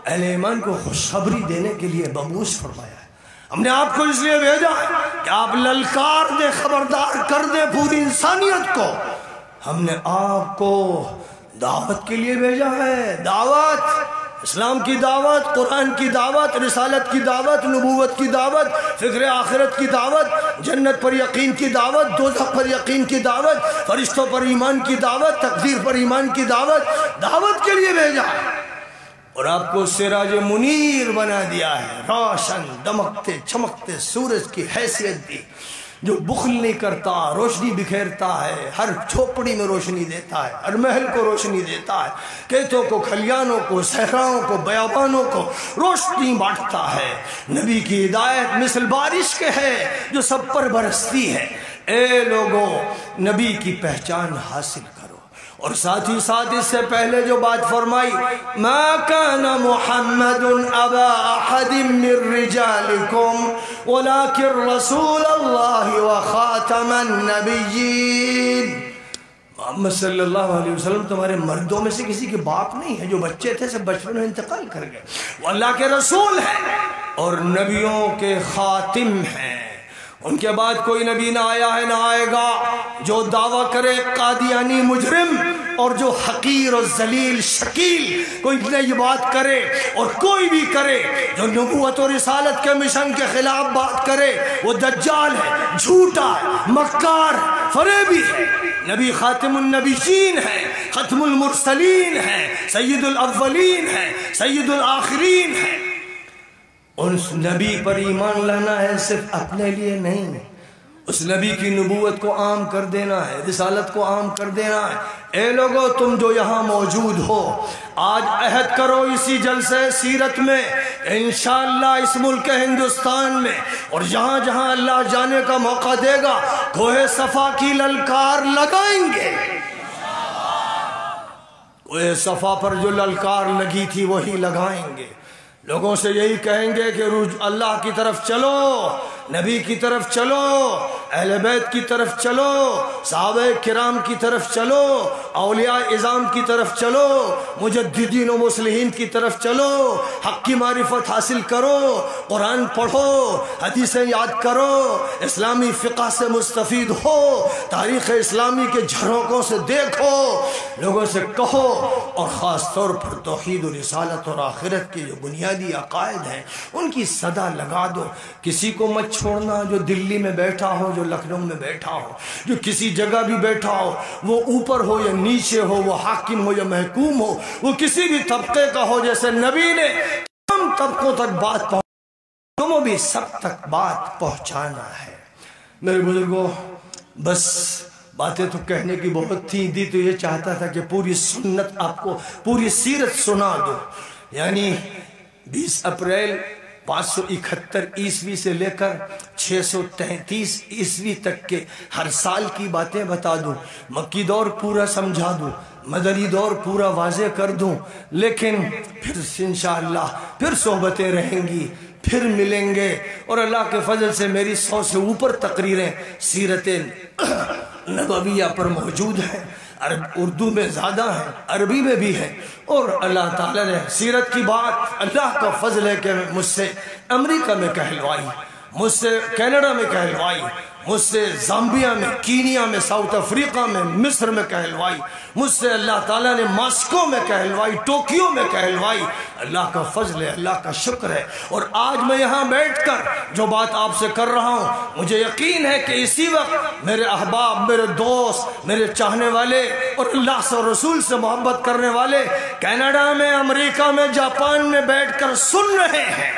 اہل ایمان کو خوشخبری دینے کے لیے مبعوث فرمایا ہے، ہم نے آپ کو اس لیے بھیجا ہے کہ آپ للکار دیں، خبردار کر دیں پوری انسانیت کو، ہم نے آپ کو دعوت کے لیے بھیجا ہے، دعوت، اسلام کی دعوت، قرآن کی دعوت، رسالت کی دعوت، نبوت کی دعوت، فکر آخرت کی دعوت، جنت پر یقین کی دعوت، دوزخ پر یقین کی دعوت، فرشتوں پر ایمان کی دعوت، تقدیر پر ایمان کی دعوت، دعوت کے لیے بھیجا ہے، اور آپ کو سراج منیر بنا دیا ہے، روشن دمکتے چمکتے سورج کی حیثیت دی، جو بخل نہیں کرتا، روشنی بکھیرتا ہے، ہر جھوپڑی میں روشنی دیتا ہے، ہر محل کو روشنی دیتا ہے، کھیتوں کو، کھلیانوں کو، صحراؤں کو، بیابانوں کو روشنی بانٹتا ہے۔ نبی کی ہدایت مثل بارش کے ہے جو سب پر برستی ہے۔ اے لوگو، نبی کی پہچان حاصل کرو، اور ساتھ ہی ساتھ اس سے پہلے جو بات فرمائی، ما کان محمد ابا احد من رجالکم ولکن رسول اللہ وخاتم النبیین، محمد صلی اللہ علیہ وسلم تمہارے مردوں میں سے کسی کے باپ نہیں ہے، جو بچے تھے سب بچپن میں انتقال کر گئے، وہ اللہ کے رسول ہیں اور نبیوں کے خاتم ہیں، ان کے بعد کوئی نبی نہ آیا ہے نہ آئے گا جو دعویٰ کرے قادیانی مجرم، اور جو حقیر و ذلیل شکیل کوئی نہ یہ بات کرے، اور کوئی بھی کرے جو نبوت و رسالت کے مشن کے خلاف بات کرے، وہ دجال ہے، جھوٹا ہے، مکار ہے، فریبی ہے۔ نبی خاتم النبیین ہے، ختم المرسلین ہے، سید الاولین ہے، سید الآخرین ہے۔ اس نبی پر ایمان لانا ہے صرف اپنے لیے نہیں، اس نبی کی نبوت کو عام کر دینا ہے، رسالت کو عام کر دینا ہے۔ اے لوگو، تم جو یہاں موجود ہو، آج عہد کرو اسی جلسے سیرت میں انشاءاللہ اس ملک ہندوستان میں اور جہاں جہاں اللہ جانے کا موقع دے گا، کوہ صفا کی للکار لگائیں گے۔ کوہ صفا پر جو للکار لگی تھی وہی لگائیں گے، لوگوں سے یہی کہیں گے کہ اللہ کی طرف چلو، نبی کی طرف چلو، اہل بیت کی طرف چلو، صحابہ کرام کی طرف چلو، اولیاء اعظام کی طرف چلو، مجددین و مصلحین کی طرف چلو، حق کی معرفت حاصل کرو، قرآن پڑھو، حدیثیں یاد کرو، اسلامی فقہ سے مستفید ہو، تاریخ اسلامی کے جھروکوں سے دیکھو، لوگوں سے کہو، اور خاص طور پر توحید و رسالت اور آخرت کے جو بنیادی عقائد ہیں ان کی صدا لگا دو۔ کسی کو مت چھوڑنا جو دلی میں بیٹھا ہو، جو لکھنؤ میں بیٹھا ہو، جو کسی جگہ بھی بیٹھا ہو، وہ اوپر ہو یا نیچے ہو، وہ حاکم ہو یا محکوم ہو، وہ کسی بھی طبقے کا ہو، جیسے نبی نے تمام طبقوں تک بات پہنچانا، تمہیں بھی سب تک بات پہنچانا ہے۔ میرے بزرگوں، بس باتیں تو کہنے کی بہت تھی، دی تو یہ چاہتا تھا کہ پوری سنت آپ کو، پوری سیرت سنا دو، یعنی 20 اپریل 571 عیسوی سے لے کر 633 عیسوی تک کے ہر سال کی باتیں بتا دوں، مکی دور پورا سمجھا دوں، مدنی دور پورا واضح کر دوں، لیکن پھر انشاءاللہ پھر صحبتیں رہیں گی، پھر ملیں گے، اور اللہ کے فضل سے میری 100 سے اوپر تقریریں سیرت نبویہ پر موجود ہیں، اردو میں زیادہ ہیں، عربی میں بھی ہیں، اور اللہ تعالیٰ نے سیرت کی بات، اللہ کا فضل ہے کہ مجھ سے امریکہ میں کہلوائی، مجھ سے کینیڈا میں کہلوائی، مجھ سے زامبیا میں، کینیا میں، ساؤتھ افریقہ میں، مصر میں کہلوائی، مجھ سے اللہ تعالیٰ نے ماسکو میں کہلوائی، ٹوکیو میں کہلوائی۔ اللہ کا فضل ہے، اللہ کا شکر ہے، اور آج میں یہاں بیٹھ کر جو بات آپ سے کر رہا ہوں، مجھے یقین ہے کہ اسی وقت میرے احباب، میرے دوست، میرے چاہنے والے اور اللہ سے اور رسول سے محبت کرنے والے کینیڈا میں، امریکہ میں، جاپان میں بیٹھ کر سن رہے ہیں،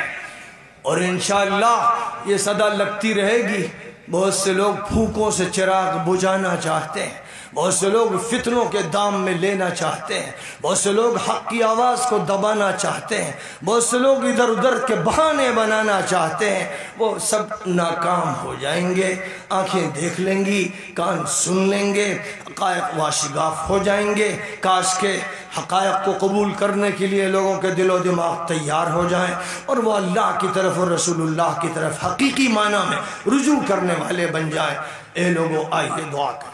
اور انشاءاللہ یہ صدا لگتی رہے گی۔ بہت سے لوگ پھونکوں سے چراغ بجھانا چاہتے ہیں، بہت سے لوگ فتنوں کے دام میں لینا چاہتے ہیں، بہت سے لوگ حق کی آواز کو دبانا چاہتے ہیں، بہت سے لوگ ادھر ادھر کے بہانے بنانا چاہتے ہیں، وہ سب ناکام ہو جائیں گے۔ آنکھیں دیکھ لیں گی، کان سن لیں گے، حقائق واشگاف ہو جائیں گے۔ کاش کے حقائق کو قبول کرنے کے لیے لوگوں کے دل و دماغ تیار ہو جائیں، اور وہ اللہ کی طرف اور رسول اللہ کی طرف حقیقی معنی میں رجوع کرنے والے بن جائیں۔ اے لوگوں، آئیے دعا کریں۔